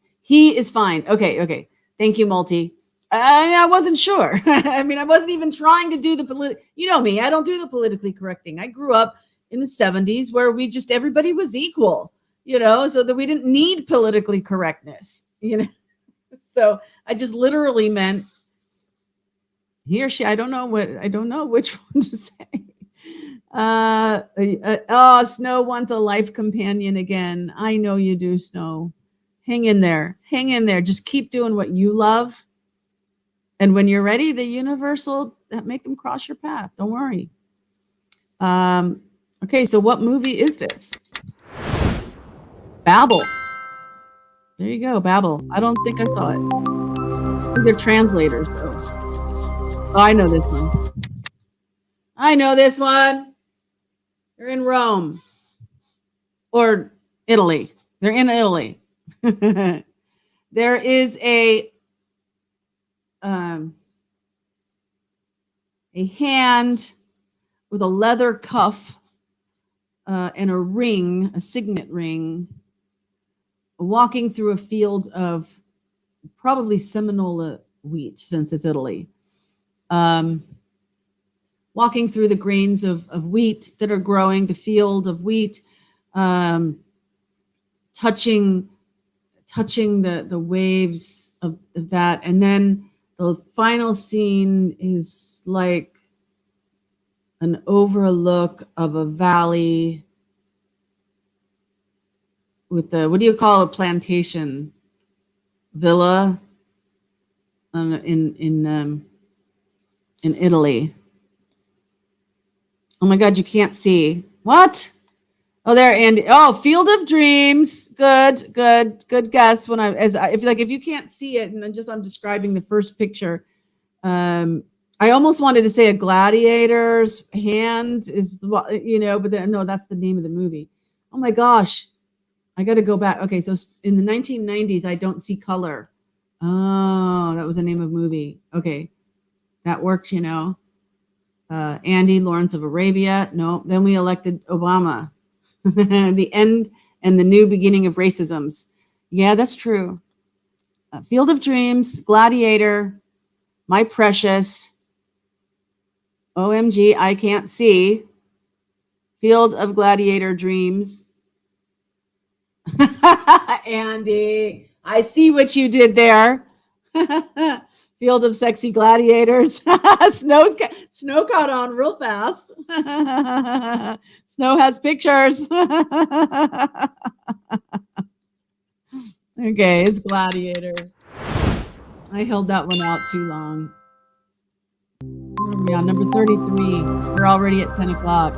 fine. Okay. Thank you, Multi. I wasn't sure. I mean, I wasn't even trying to do the you know me, I don't do the politically correct thing. I grew up in the 70s where everybody was equal, so that we didn't need politically correctness, So I just literally meant he or she. I don't know which one to say. Snow wants a life companion again. I know you do, Snow. Hang in there. Just keep doing what you love. And when you're ready, the universe will make them cross your path. Don't worry. Okay, so what movie is this? Babel. There you go, Babel. I don't think I saw it. They're translators, though. Oh, I know this one. They're in Rome. Or Italy. They're in Italy. There is a hand with a leather cuff and a ring, a signet ring, walking through a field of probably Seminola wheat, since it's Italy. Walking through the grains of wheat that are growing, the field of wheat, touching the waves of that. And then the final scene is like an overlook of a valley with the, what do you call a plantation? Villa in Italy. Oh my God, you can't see. What? Oh, there, Andy. Oh, Field of Dreams. Good guess. If you can't see it, and then I'm describing the first picture. I almost wanted to say a gladiator's hand is, but then no, that's the name of the movie. Oh my gosh, I got to go back. Okay, so in the 1990s, I Don't See Color. Oh, that was the name of a movie. Okay, that worked. Andy, Lawrence of Arabia. No, then we elected Obama. The end and the new beginning of racisms. Yeah, that's true. Field of Dreams, Gladiator, My Precious, OMG, I Can't See, Field of Gladiator Dreams. Andy, I see what you did there. Field of Sexy Gladiators. Snow caught on real fast. Snow has pictures. Okay, it's Gladiator. I held that one out too long. Where are we on? Number 33. We're already at 10 o'clock.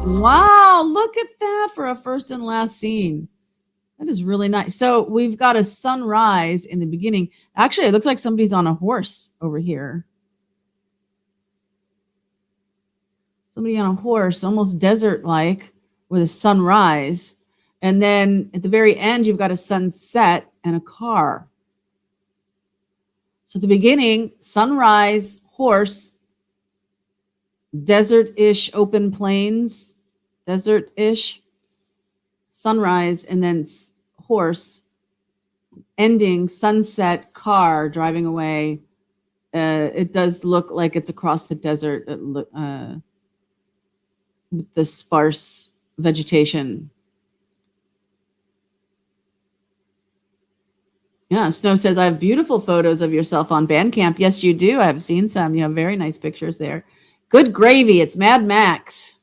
Wow, look at that for a first and last scene. That is really nice. So we've got a sunrise in the beginning. Actually, it looks like somebody's on a horse over here. Somebody on a horse, almost desert-like, with a sunrise. And then at the very end, you've got a sunset and a car. So at the beginning, sunrise, horse, desert-ish, open plains, desert-ish, sunrise, and then horse, ending, sunset, car driving away. It does look like it's across the desert. With the sparse vegetation. Yeah, Snow says, I have beautiful photos of yourself on Bandcamp. Yes, you do. I have seen some. You have very nice pictures there. Good gravy. It's Mad Max.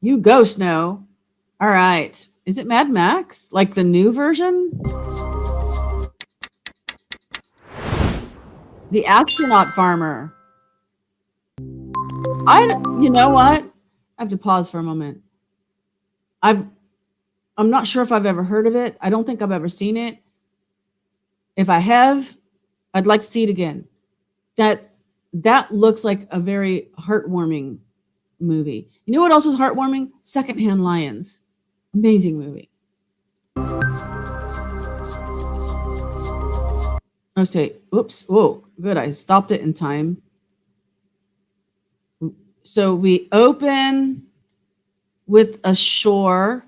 You go, Snow. All right. Is it Mad Max? Like the new version? The Astronaut Farmer. You know what? I have to pause for a moment. I'm not sure if I've ever heard of it. I don't think I've ever seen it. If I have, I'd like to see it again. That looks like a very heartwarming movie. You know what else is heartwarming? Secondhand Lions. Amazing movie. Oh, say, oops. Whoa, good. I stopped it in time. So we open with a seashore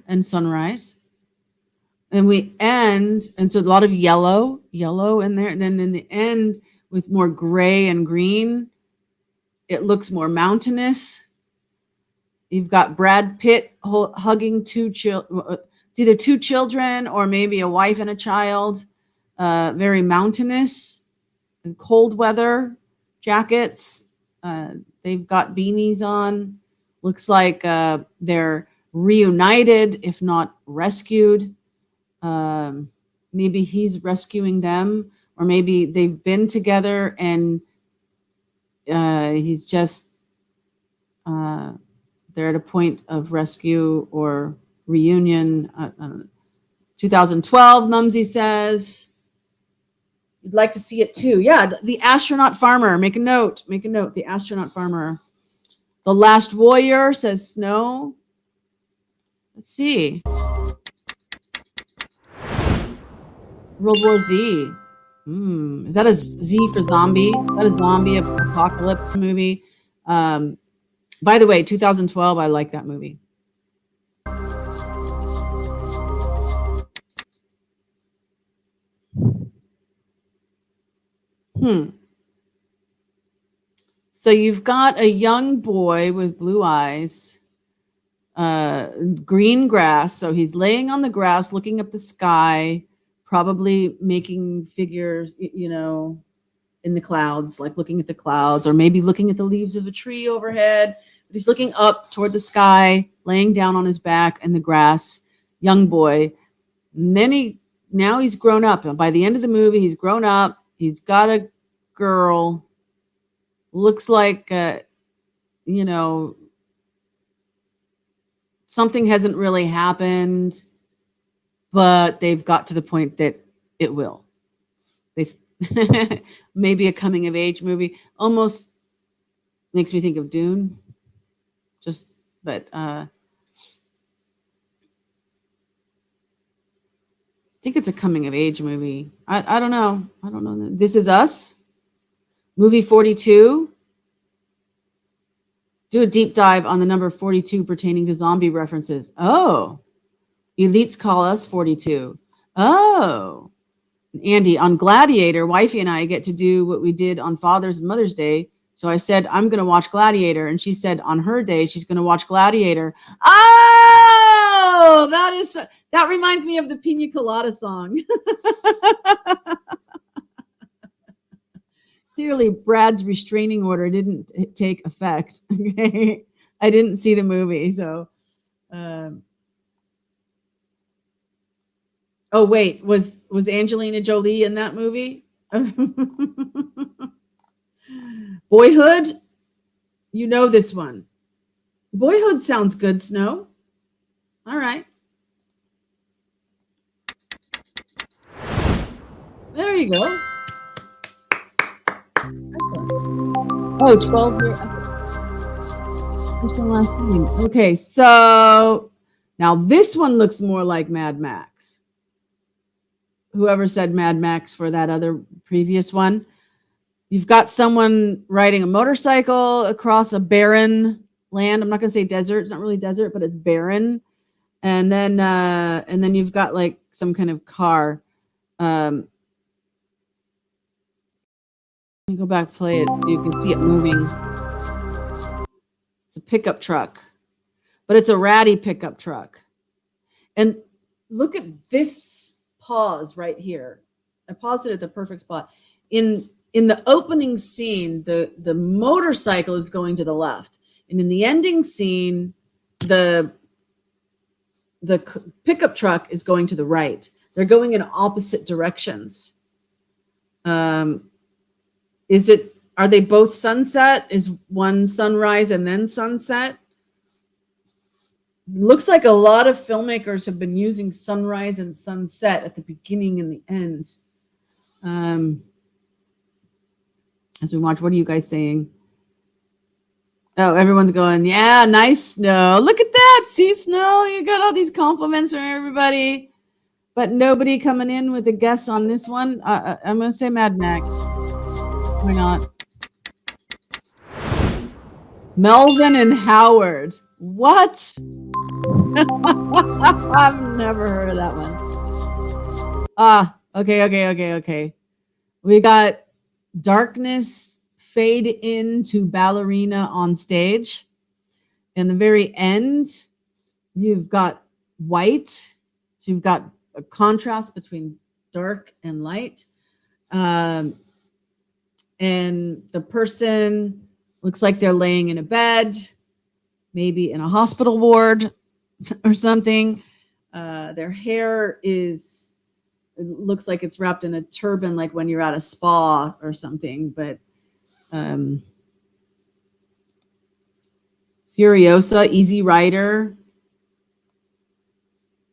and sunrise. And we end, and so a lot of yellow in there. And then in the end, with more gray and green, it looks more mountainous. You've got Brad Pitt hugging two children. It's either two children or maybe a wife and a child. Very mountainous, and cold weather jackets. They've got beanies on. Looks like they're reunited, if not rescued. Maybe he's rescuing them, or maybe they've been together and he's just they're at a point of rescue or reunion. 2012, Mumsy says. You'd like to see it too. Yeah, The Astronaut Farmer. Make a note. The Astronaut Farmer. The Last Warrior, says Snow. Let's see. World War Z. Is that a Z for zombie? Is that a zombie apocalypse movie? By the way, 2012, I like that movie. So you've got a young boy with blue eyes, green grass. So he's laying on the grass, looking up the sky, probably making figures, in the clouds, like looking at the clouds, or maybe looking at the leaves of a tree overhead. But he's looking up toward the sky, laying down on his back in the grass, young boy. And then now he's grown up. And by the end of the movie, he's grown up. He's got a girl. Looks like, something hasn't really happened, but they've got to the point that it will. They've maybe a coming of age movie. Almost makes me think of Dune. I think it's a coming of age movie. I don't know. This Is Us, movie 42. Do a deep dive on the number 42 pertaining to zombie references. Oh, elites call us 42. Oh, Andy, on Gladiator, wifey and I get to do what we did on Father's and Mother's Day. So I said, I'm going to watch Gladiator. And she said on her day, she's going to watch Gladiator. Oh, that reminds me of the Pina Colada song. Clearly, Brad's restraining order didn't take effect. Okay, I didn't see the movie, so. Oh wait, was Angelina Jolie in that movie? Boyhood, you know this one. Boyhood sounds good, Snow. All right. There you go. Excellent. Oh, 12 year. First and last name. Okay, so now this one looks more like Mad Max. Whoever said Mad Max for that other previous one. You've got someone riding a motorcycle across a barren land. I'm not going to say desert. It's not really desert, but it's barren. And then you've got like some kind of car. Let me go back, play it so you can see it moving. It's a pickup truck, but it's a ratty pickup truck. And look at this pause right here. I paused it at the perfect spot. In the opening scene, the motorcycle is going to the left, and in the ending scene, the pickup truck is going to the right. They're going in opposite directions. Are they both sunset? Is one sunrise and then sunset? Looks like a lot of filmmakers have been using sunrise and sunset at the beginning and the end. As we watch, what are you guys saying? Oh, everyone's going, yeah, nice snow. Look at that. See snow? You got all these compliments from everybody, but nobody coming in with a guess on this one. I'm going to say Mad Max. Why not? Melvin and Howard. What? I've never heard of that one. Okay. We got darkness fade into ballerina on stage. In the very end, you've got white. So you've got a contrast between dark and light. And the person looks like they're laying in a bed, maybe in a hospital ward or something. Their hair it looks like it's wrapped in a turban, like when you're at a spa or something. But Furiosa, Easy Rider.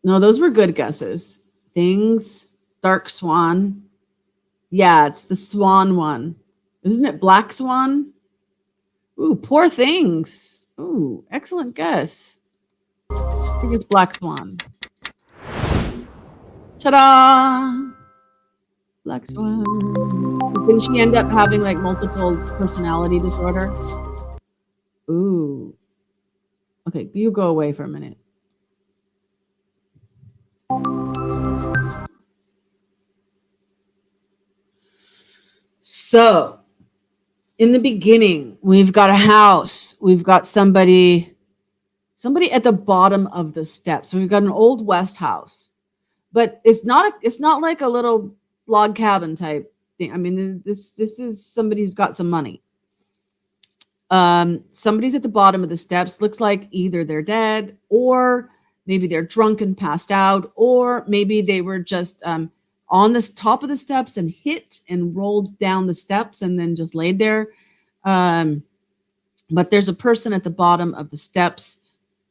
No, those were good guesses. Things, Dark Swan. Yeah, it's the Swan one. Isn't it Black Swan? Ooh, Poor Things. Ooh, excellent guess. I think it's Black Swan. Ta-da! Black Swan. Didn't she end up having like multiple personality disorder? Ooh. Okay, you go away for a minute. So, in the beginning, we've got a house. We've got somebody at the bottom of the steps. So we've got an old West house, but it's not like a little log cabin type thing. I mean, this is somebody who's got some money. Somebody's at the bottom of the steps. Looks like either they're dead, or maybe they're drunk and passed out, or maybe they were just on the top of the steps and hit and rolled down the steps and then just laid there. But there's a person at the bottom of the steps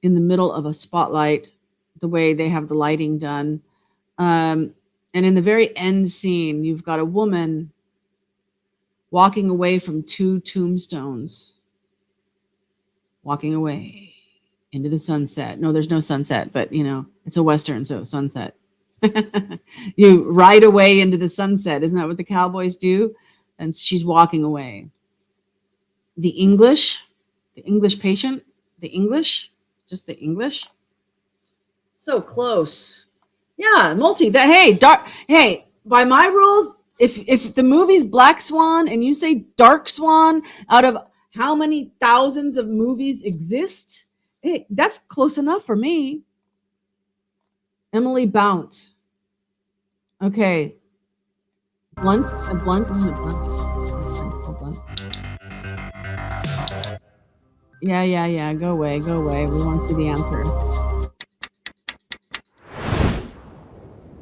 in the middle of a spotlight, the way they have the lighting done. And in the very end scene, you've got a woman walking away from two tombstones, walking away into the sunset. No, there's no sunset, but it's a Western, so sunset. You ride away into the sunset. Isn't that what the cowboys do? And she's walking away. The English patient, just the English. So close. Yeah, hey, by my rules, if the movie's Black Swan and you say Dark Swan, out of how many thousands of movies exist, hey, that's close enough for me. Emily Blount. Okay. Blunt. Yeah. Go away. We want to see the answer.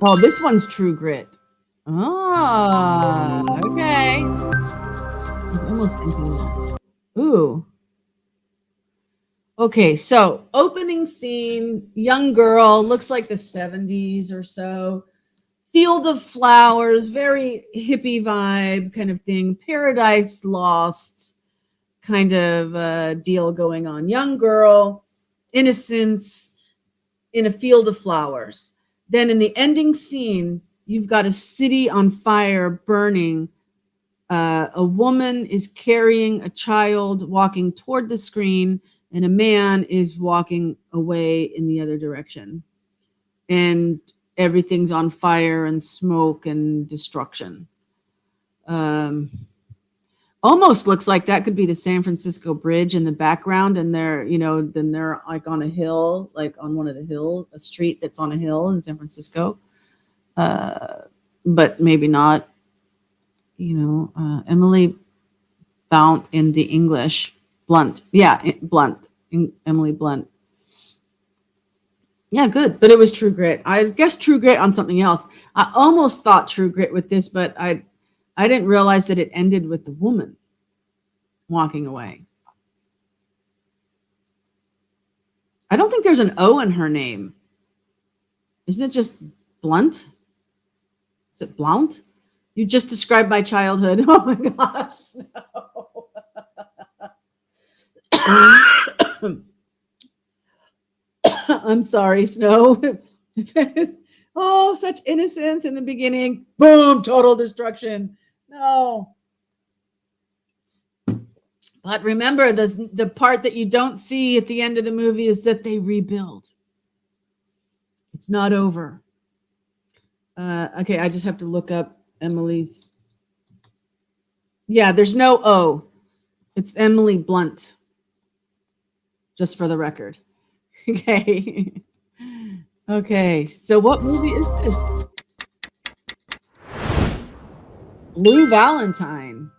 Oh, this one's True Grit. Oh, okay. I was almost thinking that. Ooh. Okay, so opening scene, young girl, looks like the 70s or so. Field of flowers, very hippie vibe kind of thing. Paradise Lost kind of deal going on. Young girl, innocence in a field of flowers. Then in the ending scene, you've got a city on fire, burning. A woman is carrying a child walking toward the screen, and a man is walking away in the other direction. And everything's on fire and smoke and destruction. Um, Almost looks like that could be the San Francisco Bridge in the background, and then they're like on a hill, like on one of the hills, a street that's on a hill in San Francisco. But maybe not. Emily Blount in the English. Blunt. Yeah, Blunt. Emily Blunt. Yeah, good. But it was True Grit. I guess True Grit on something else. I almost thought True Grit with this, but I didn't realize that it ended with the woman walking away. I don't think there's an O in her name. Isn't it just Blunt? Is it Blount? You just described my childhood. Oh my gosh. No. I'm sorry, Snow. Oh, such innocence in the beginning. Boom, total destruction. No. But remember, the part that you don't see at the end of the movie is that they rebuild. It's not over. Okay, I just have to look up Emily's. Yeah, there's no O. It's Emily Blunt. Just for the record. Okay. Okay, so what movie is this? Blue Valentine.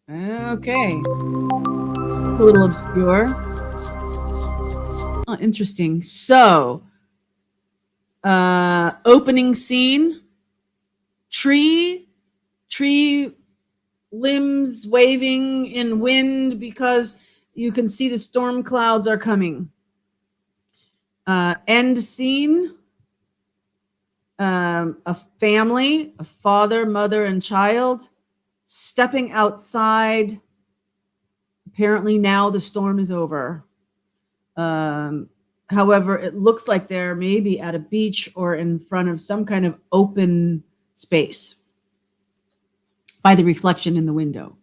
Okay. It's a little obscure. Oh, interesting. So, opening scene, tree limbs waving in wind because you can see the storm clouds are coming. End scene, a family, a father, mother, and child stepping outside. Apparently now the storm is over. However, it looks like they're maybe at a beach or in front of some kind of open space by the reflection in the window.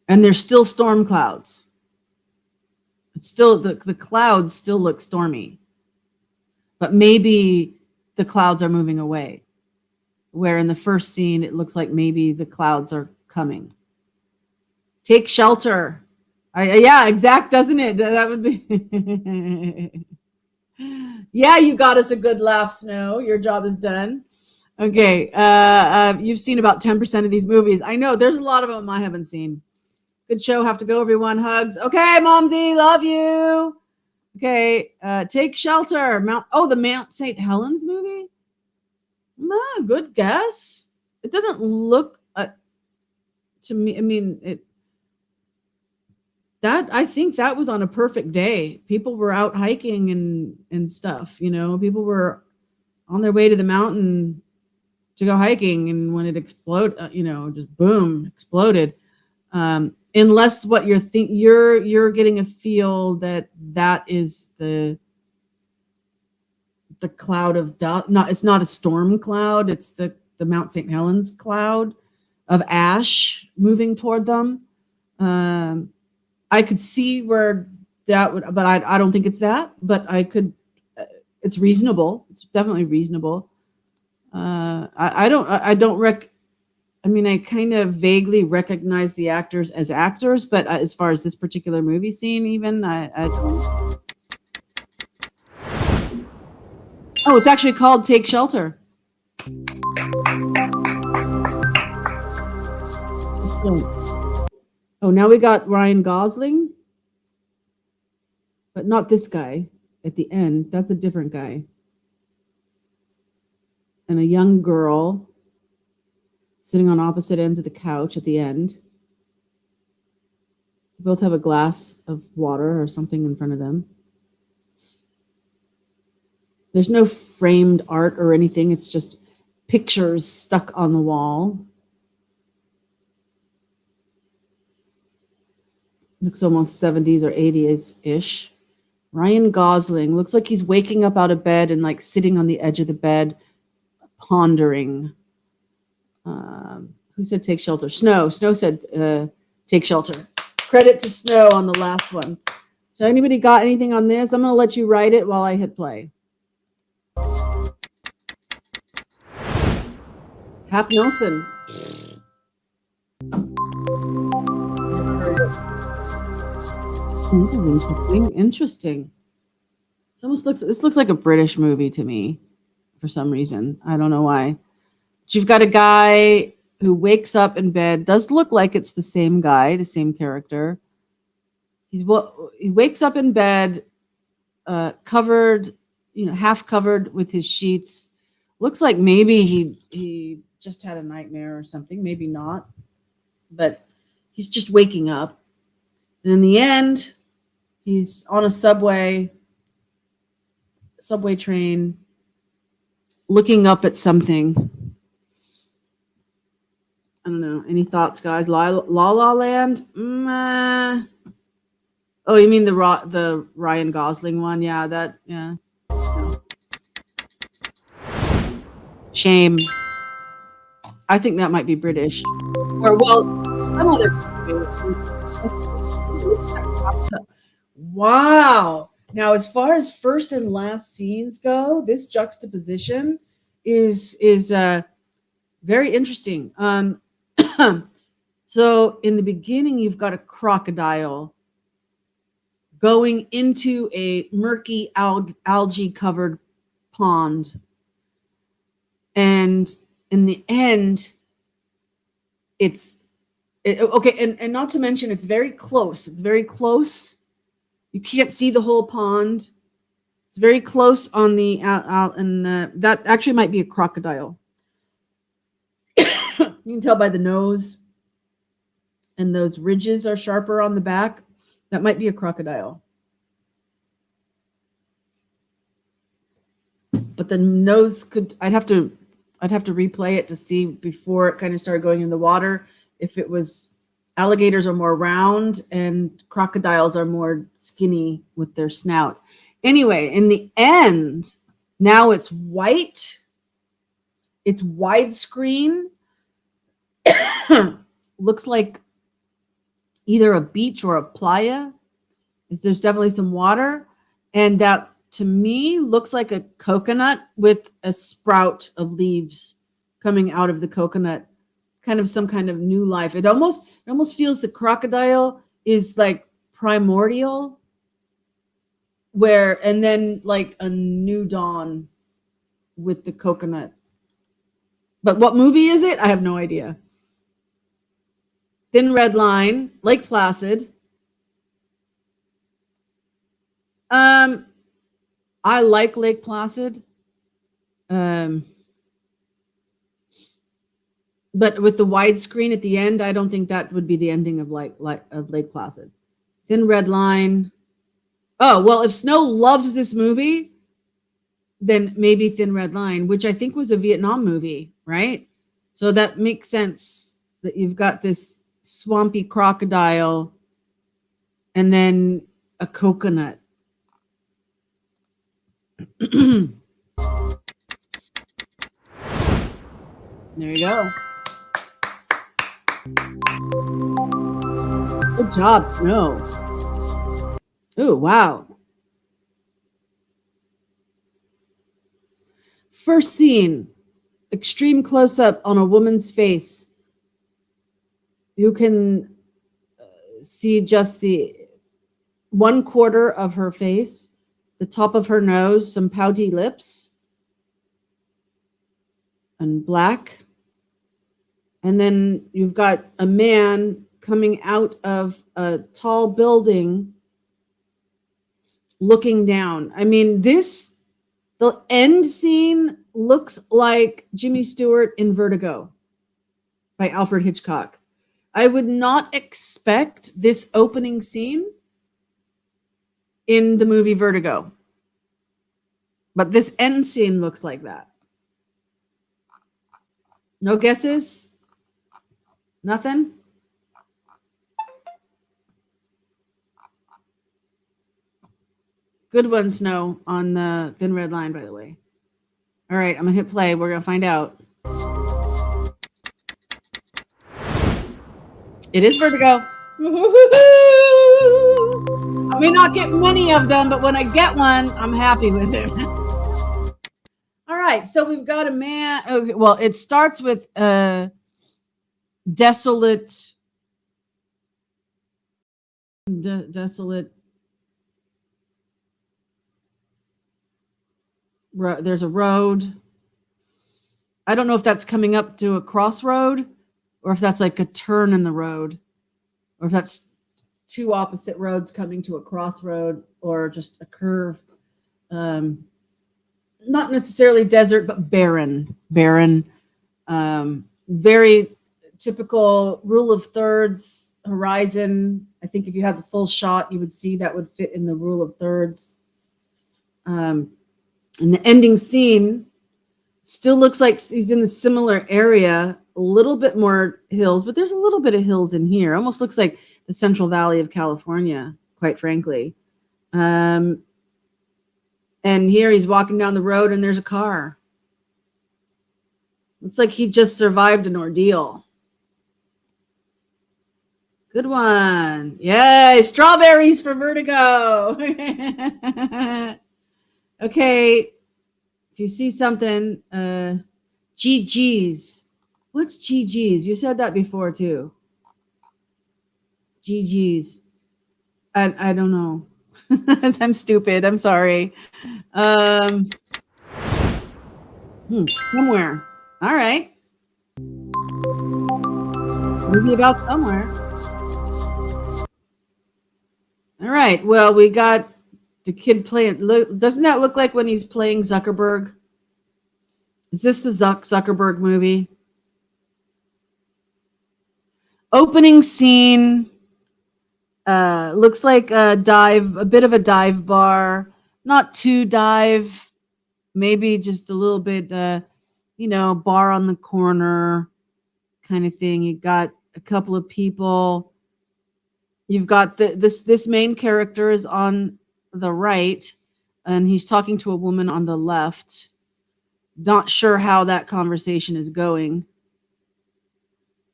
And there's still storm clouds. It's still the clouds still look stormy. But maybe the clouds are moving away. Where in the first scene it looks like maybe the clouds are coming. Take shelter. Yeah, exact, doesn't it? That would be. Yeah, you got us a good laugh, Snow. Your job is done. Okay, you've seen about 10% of these movies. I know there's a lot of them I haven't seen. Good show. Have to go, everyone. Hugs. Okay, Momsy, love you. Okay, Take Shelter. The Mount St. Helens movie. Good guess. It doesn't look to me. I mean, I think that was on a perfect day. People were out hiking and stuff. People were on their way to the mountain to go hiking, and when it exploded, just boom, exploded. Unless what you're getting a feel that is the cloud of dust. It's not a storm cloud. It's the Mount St. Helens cloud of ash moving toward them. I could see where that would, but I don't think it's that. But I could. It's reasonable. It's definitely reasonable. I kind of vaguely recognize the actors as actors, but as far as this particular movie scene, even I don't. Oh, it's actually called Take Shelter. Oh, now we got Ryan Gosling, but not this guy at the end. That's a different guy. And a young girl sitting on opposite ends of the couch at the end. They both have a glass of water or something in front of them. There's no framed art or anything. It's just pictures stuck on the wall. Looks almost 70s or 80s-ish. Ryan Gosling looks like he's waking up out of bed and like sitting on the edge of the bed, pondering. Who said take shelter? Snow. Snow said take shelter. Credit to Snow on the last one. So anybody got anything on this? I'm going to let you write it while I hit play. Hap Nelson. This is interesting. Interesting. This looks like a British movie to me for some reason. I don't know why. But you've got a guy who wakes up in bed. Does look like it's the same guy, the same character. He wakes up in bed, covered, half covered with his sheets. Looks like maybe he just had a nightmare or something. Maybe not, but he's just waking up. And in the end, he's on a subway train, looking up at something. I don't know. Any thoughts, guys? La La Land? Oh, you mean the Ryan Gosling one? Yeah, yeah. Shame. I think that might be British. Or, well, some other country. Wow. Now, as far as first and last scenes go, this juxtaposition is very interesting. So in the beginning, you've got a crocodile going into a murky algae-covered pond. And in the end, okay, and not to mention, it's very close. It's very close. You can't see the whole pond. It's very close on the that actually might be a crocodile. You can tell by the nose, and those ridges are sharper on the back. That might be a crocodile. But the nose I'd have to replay it to see before it kind of started going in the water if it was. Alligators are more round and crocodiles are more skinny with their snout. Anyway, in the end, now it's white. It's widescreen. Looks like either a beach or a playa. There's definitely some water. And that, to me, looks like a coconut with a sprout of leaves coming out of the coconut. Kind of some kind of new life. It almost feels the crocodile is like primordial, and then like a new dawn with the coconut. But what movie is it? I have no idea. Thin Red Line, Lake Placid. I like Lake Placid. But with the widescreen at the end, I don't think that would be the ending of Lake Placid. Thin Red Line. Oh, well, if Snow loves this movie, then maybe Thin Red Line, which I think was a Vietnam movie, right? So that makes sense that you've got this swampy crocodile and then a coconut. There you go. Good job, Snow. Oh, wow. First scene, extreme close-up on a woman's face. You can see just the 1/4 of her face, the top of her nose, some pouty lips, and black. And then you've got a man coming out of a tall building looking down. I mean, the end scene looks like Jimmy Stewart in Vertigo by Alfred Hitchcock. I would not expect this opening scene in the movie Vertigo. But this end scene looks like that. No guesses? Nothing? Good one, Snow, on the thin red line, by the way. All right, I'm going to hit play. We're going to find out. It is Vertigo. I may not get many of them, but when I get one, I'm happy with it. All right, so we've got a man. Okay, well, it starts with desolate. There's a road. I don't know if that's coming up to a crossroad or if that's like a turn in the road or if that's two opposite roads coming to a crossroad or just a curve. Not necessarily desert, but barren. Very typical rule of thirds horizon. I think if you had the full shot, you would see that would fit in the rule of thirds. And the ending scene still looks like he's in a similar area, a little bit more hills, but there's a little bit of hills in here. Almost looks like the Central Valley of California, quite frankly. And here he's walking down the road and there's a car. Looks like he just survived an ordeal. Good one. Yay, strawberries for Vertigo. Okay. If you see something, GG's. What's GG's? You said that before too. GG's. I don't know. I'm stupid. I'm sorry. Somewhere. All right. Movie about somewhere. All right. Well, we got the kid playing. Doesn't that look like when he's playing Zuckerberg? Is this the Zuckerberg movie? Opening scene. Looks like a bit of a dive bar. Not too dive. Maybe just a little bit, bar on the corner kind of thing. You got a couple of people. You've got this main character is on the right, and he's talking to a woman on the left. Not sure how that conversation is going.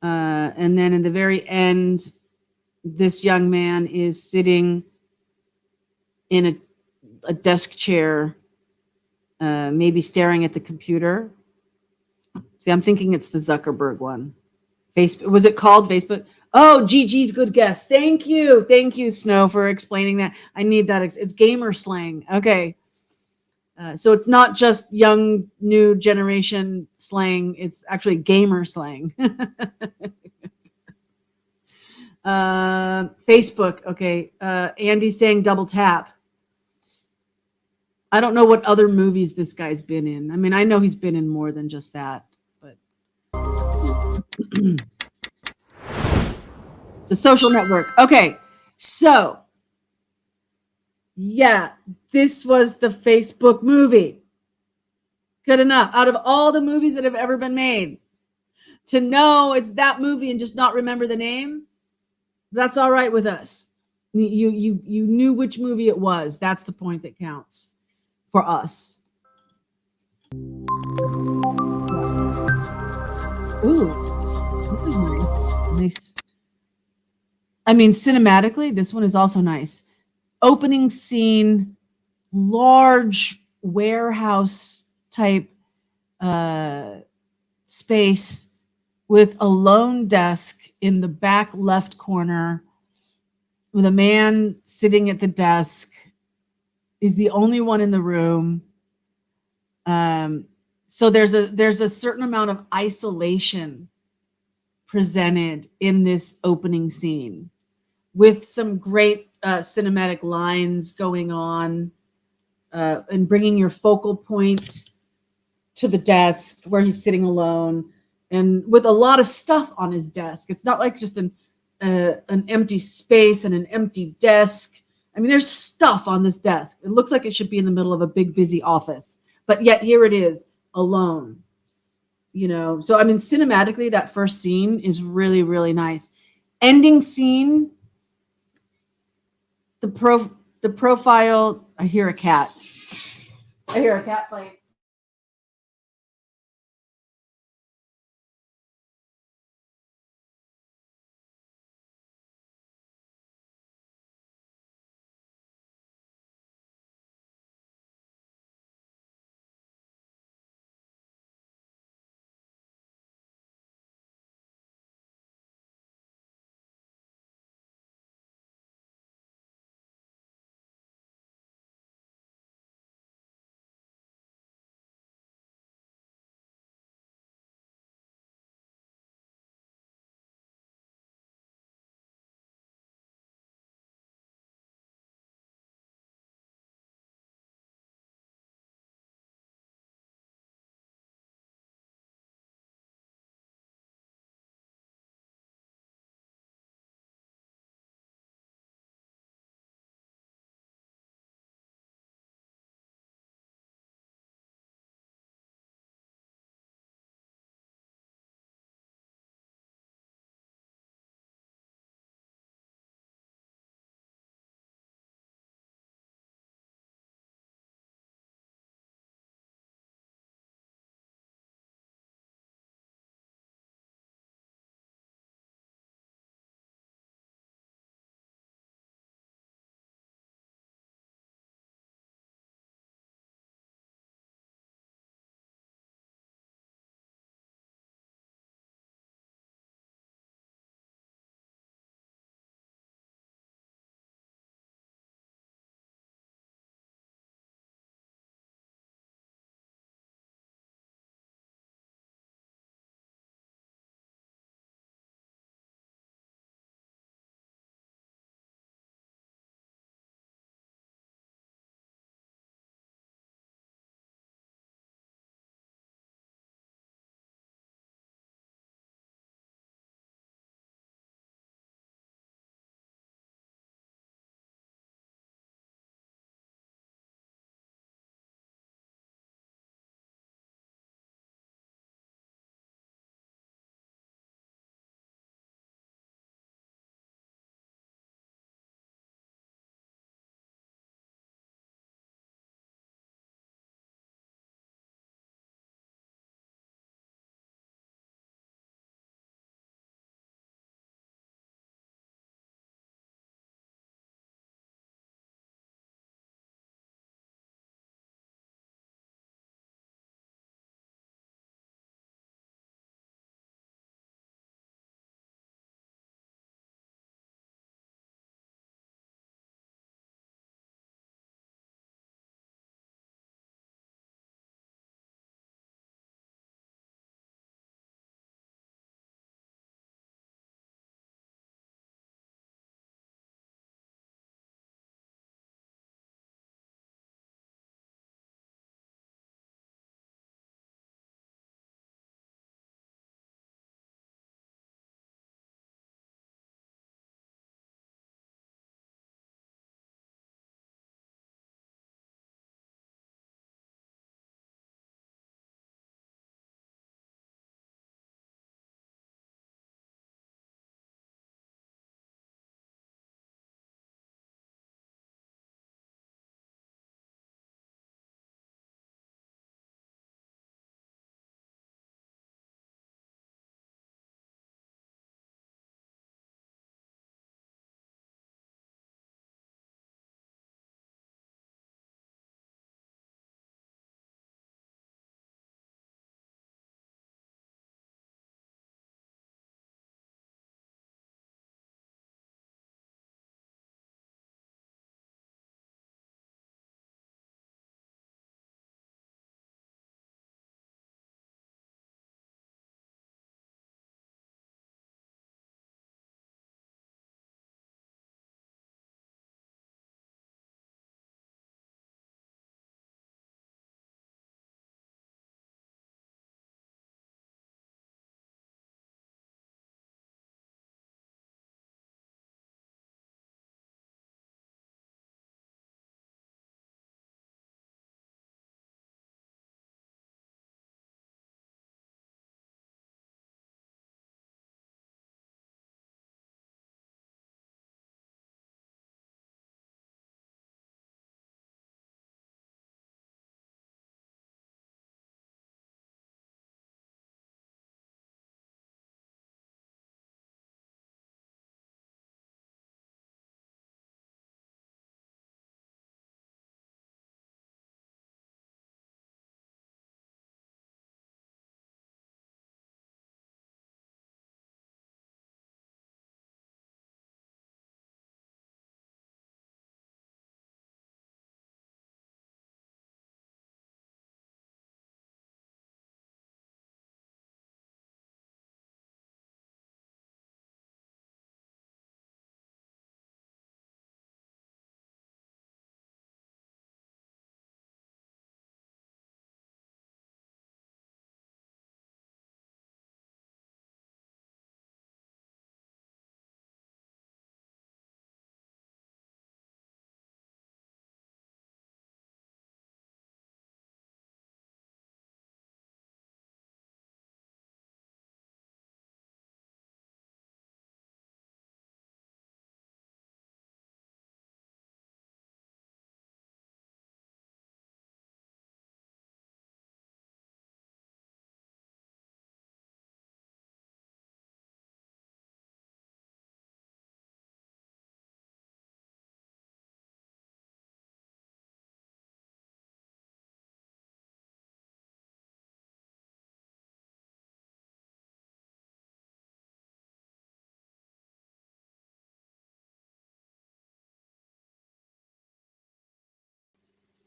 And then in the very end, this young man is sitting in a desk chair, maybe staring at the computer. See, I'm thinking it's the Zuckerberg one. Facebook, was it called Facebook? Oh, GG's good guess. Thank you, Snow, for explaining that. I need that. It's gamer slang. Okay. So it's not just young, new generation slang. It's actually gamer slang. Facebook. Okay. Andy's saying double tap. I don't know what other movies this guy's been in. I mean, I know he's been in more than just that, but The Social Network. Okay. So, yeah, this was the Facebook movie. Good enough. Out of all the movies that have ever been made, to know it's that movie and just not remember the name, that's all right with us. You knew which movie it was. That's the point that counts for us. Ooh, this is nice. Nice. I mean, cinematically, this one is also nice. Opening scene, large warehouse type space with a lone desk in the back left corner with a man sitting at the desk. He's the only one in the room. So there's a certain amount of isolation presented in this opening scene with some great cinematic lines going on and bringing your focal point to the desk where he's sitting alone. and with a lot of stuff on his desk. It's not like just an empty space and an empty desk. I mean, there's stuff on this desk. It looks like it should be in the middle of a big, busy office, but yet here it is, alone. So I mean, cinematically, that first scene is really, really nice. Ending scene, the profile. I hear a cat. I hear a cat playing.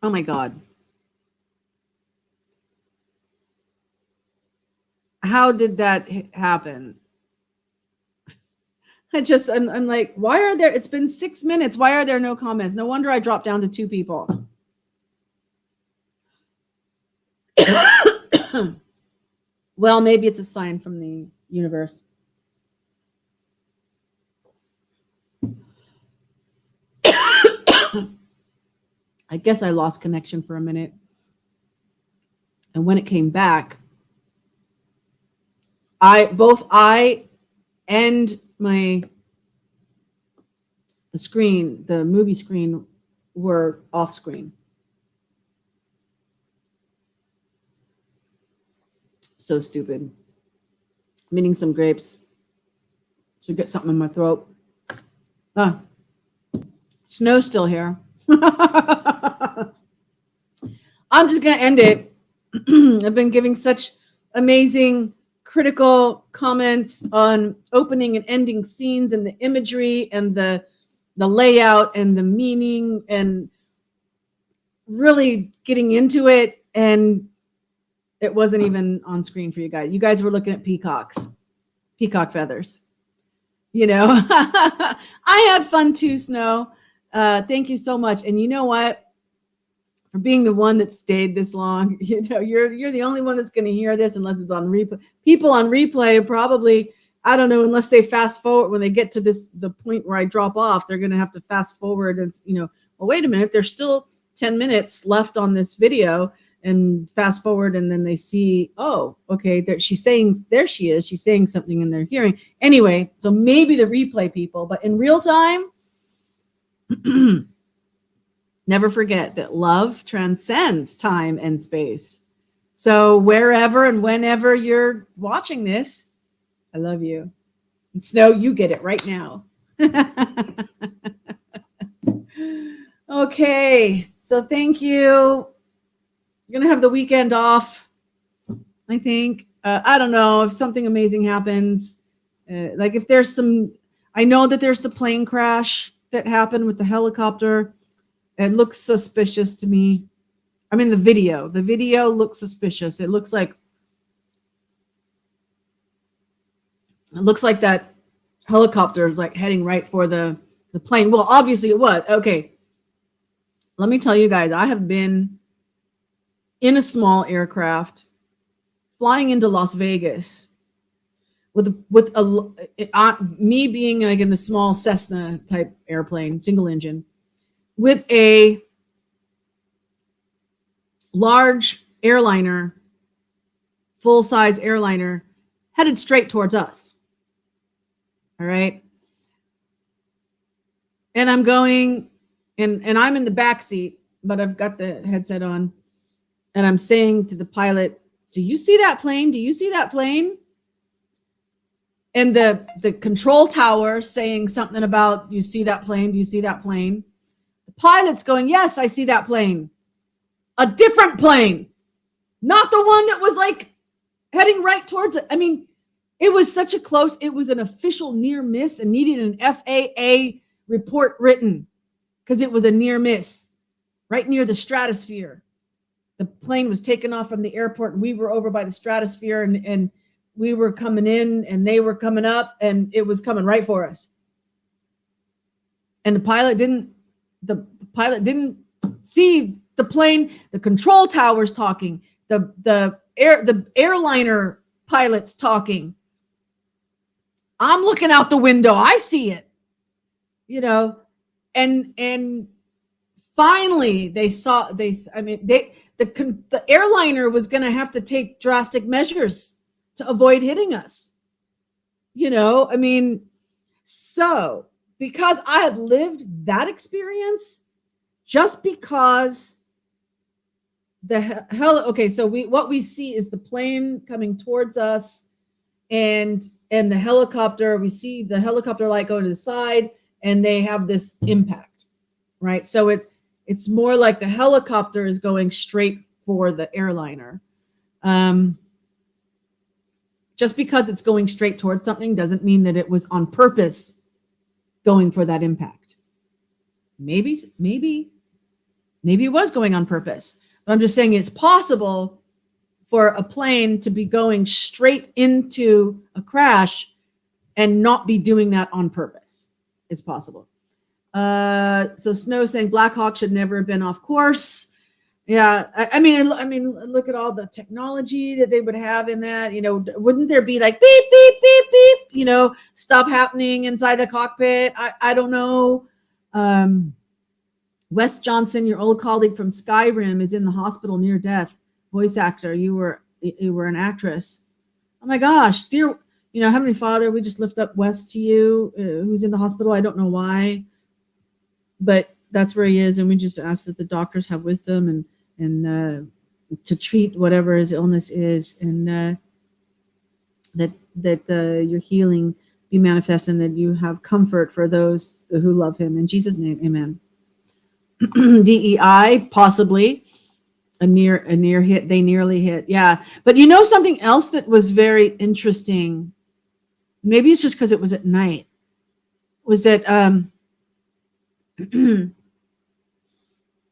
Oh my God. How did that happen? I'm like, why are there, it's been 6 minutes. Why are there no comments? No wonder I dropped down to 2 people. Well, maybe it's a sign from the universe. I guess I lost connection for a minute. And when it came back, both I and the screen, the movie screen, were off screen. So stupid. I'm eating some grapes to get something in my throat. Snow's still here. I'm just going to end it. I've been giving such amazing critical comments on opening and ending scenes and the imagery and the layout and the meaning and really getting into it. And it wasn't even on screen for you guys. You guys were looking at peacock feathers. You know, I had fun too, Snow. Thank you so much. And you know what? For being the one that stayed this long, you know, you're the only one that's going to hear this unless it's on replay. People on replay probably, I don't know, unless they fast forward when they get to the point where I drop off, they're going to have to fast forward and, you know, well, wait a minute, there's still 10 minutes left on this video, and fast forward, and then they see, oh, okay, there she is, she's saying something in their hearing. Anyway, so maybe the replay people, but in real time, never forget that love transcends time and space. So wherever and whenever you're watching this, I love you. And Snow, you get it right now. Okay, so thank you. You're going to have the weekend off, I think. I don't know if something amazing happens. Like if there's I know that there's the plane crash that happened with the helicopter. It looks suspicious to me. I mean, the video looks suspicious. It looks like that helicopter is like heading right for the plane. Well, obviously it was. Okay. Let me tell you guys, I have been in a small aircraft flying into Las Vegas with me being like in the small Cessna type airplane, single engine, with a large airliner, full-size airliner, headed straight towards us. All right. And I'm going, and I'm in the back seat, but I've got the headset on, and I'm saying to the pilot, do you see that plane? Do you see that plane? And the control tower saying something about, you see that plane? Do you see that plane? The pilot's going, yes, I see that plane. A different plane, not the one that was like heading right towards it. I mean, it was it was an official near miss and needed an FAA report written because it was a near miss right near the stratosphere. The plane was taken off from the airport and we were over by the stratosphere, and we were coming in and they were coming up, and it was coming right for us. And the pilot didn't see the plane. The control tower's talking. The airliner pilot's talking. I'm looking out the window. I see it, you know, and finally the airliner was going to have to take drastic measures to avoid hitting us. You know, I mean, so because I have lived that experience, just because so what we see is the plane coming towards us, and the helicopter, we see the helicopter light going to the side, and they have this impact, right? So it's more like the helicopter is going straight for the airliner. Just because it's going straight towards something doesn't mean that it was on purpose going for that impact. Maybe Maybe it was going on purpose. But I'm just saying it's possible for a plane to be going straight into a crash and not be doing that on purpose. It's possible. So Snow saying Black Hawk should never have been off course. Yeah, I mean, look at all the technology that they would have in that. You know, wouldn't there be like beep, beep, beep, beep? You know, stuff happening inside the cockpit. I don't know. Wes Johnson, your old colleague from Skyrim, is in the hospital near death. Voice actor, you were an actress. Oh my gosh, dear. You know, Heavenly Father, we just lift up Wes to you, who's in the hospital. I don't know why, but that's where he is, and we just ask that the doctors have wisdom and to treat whatever his illness is, and that your healing be manifest, and that you have comfort for those who love him. In Jesus' name, amen. DEI, possibly a near hit. They nearly hit. Yeah. But you know something else that was very interesting, maybe it's just because it was at night, was that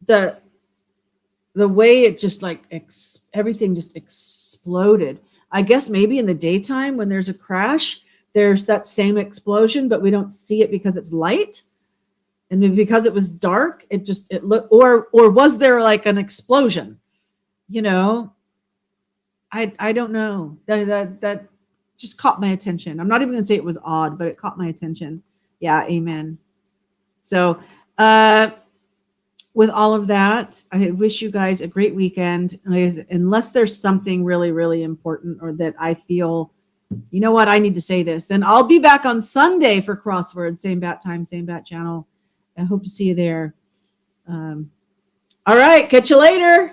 the way it just like everything just exploded. I guess maybe in the daytime when there's a crash, there's that same explosion, but we don't see it because it's light. And because it was dark, it looked, or was there like an explosion? You know, I don't know. That just caught my attention. I'm not even going to say it was odd, but it caught my attention. Yeah, amen. So, with all of that, I wish you guys a great weekend. Unless there's something really, really important, or that I feel, you know what, I need to say this, then I'll be back on Sunday for Crosswords, same bat time, same bat channel. I hope to see you there. All right, catch you later.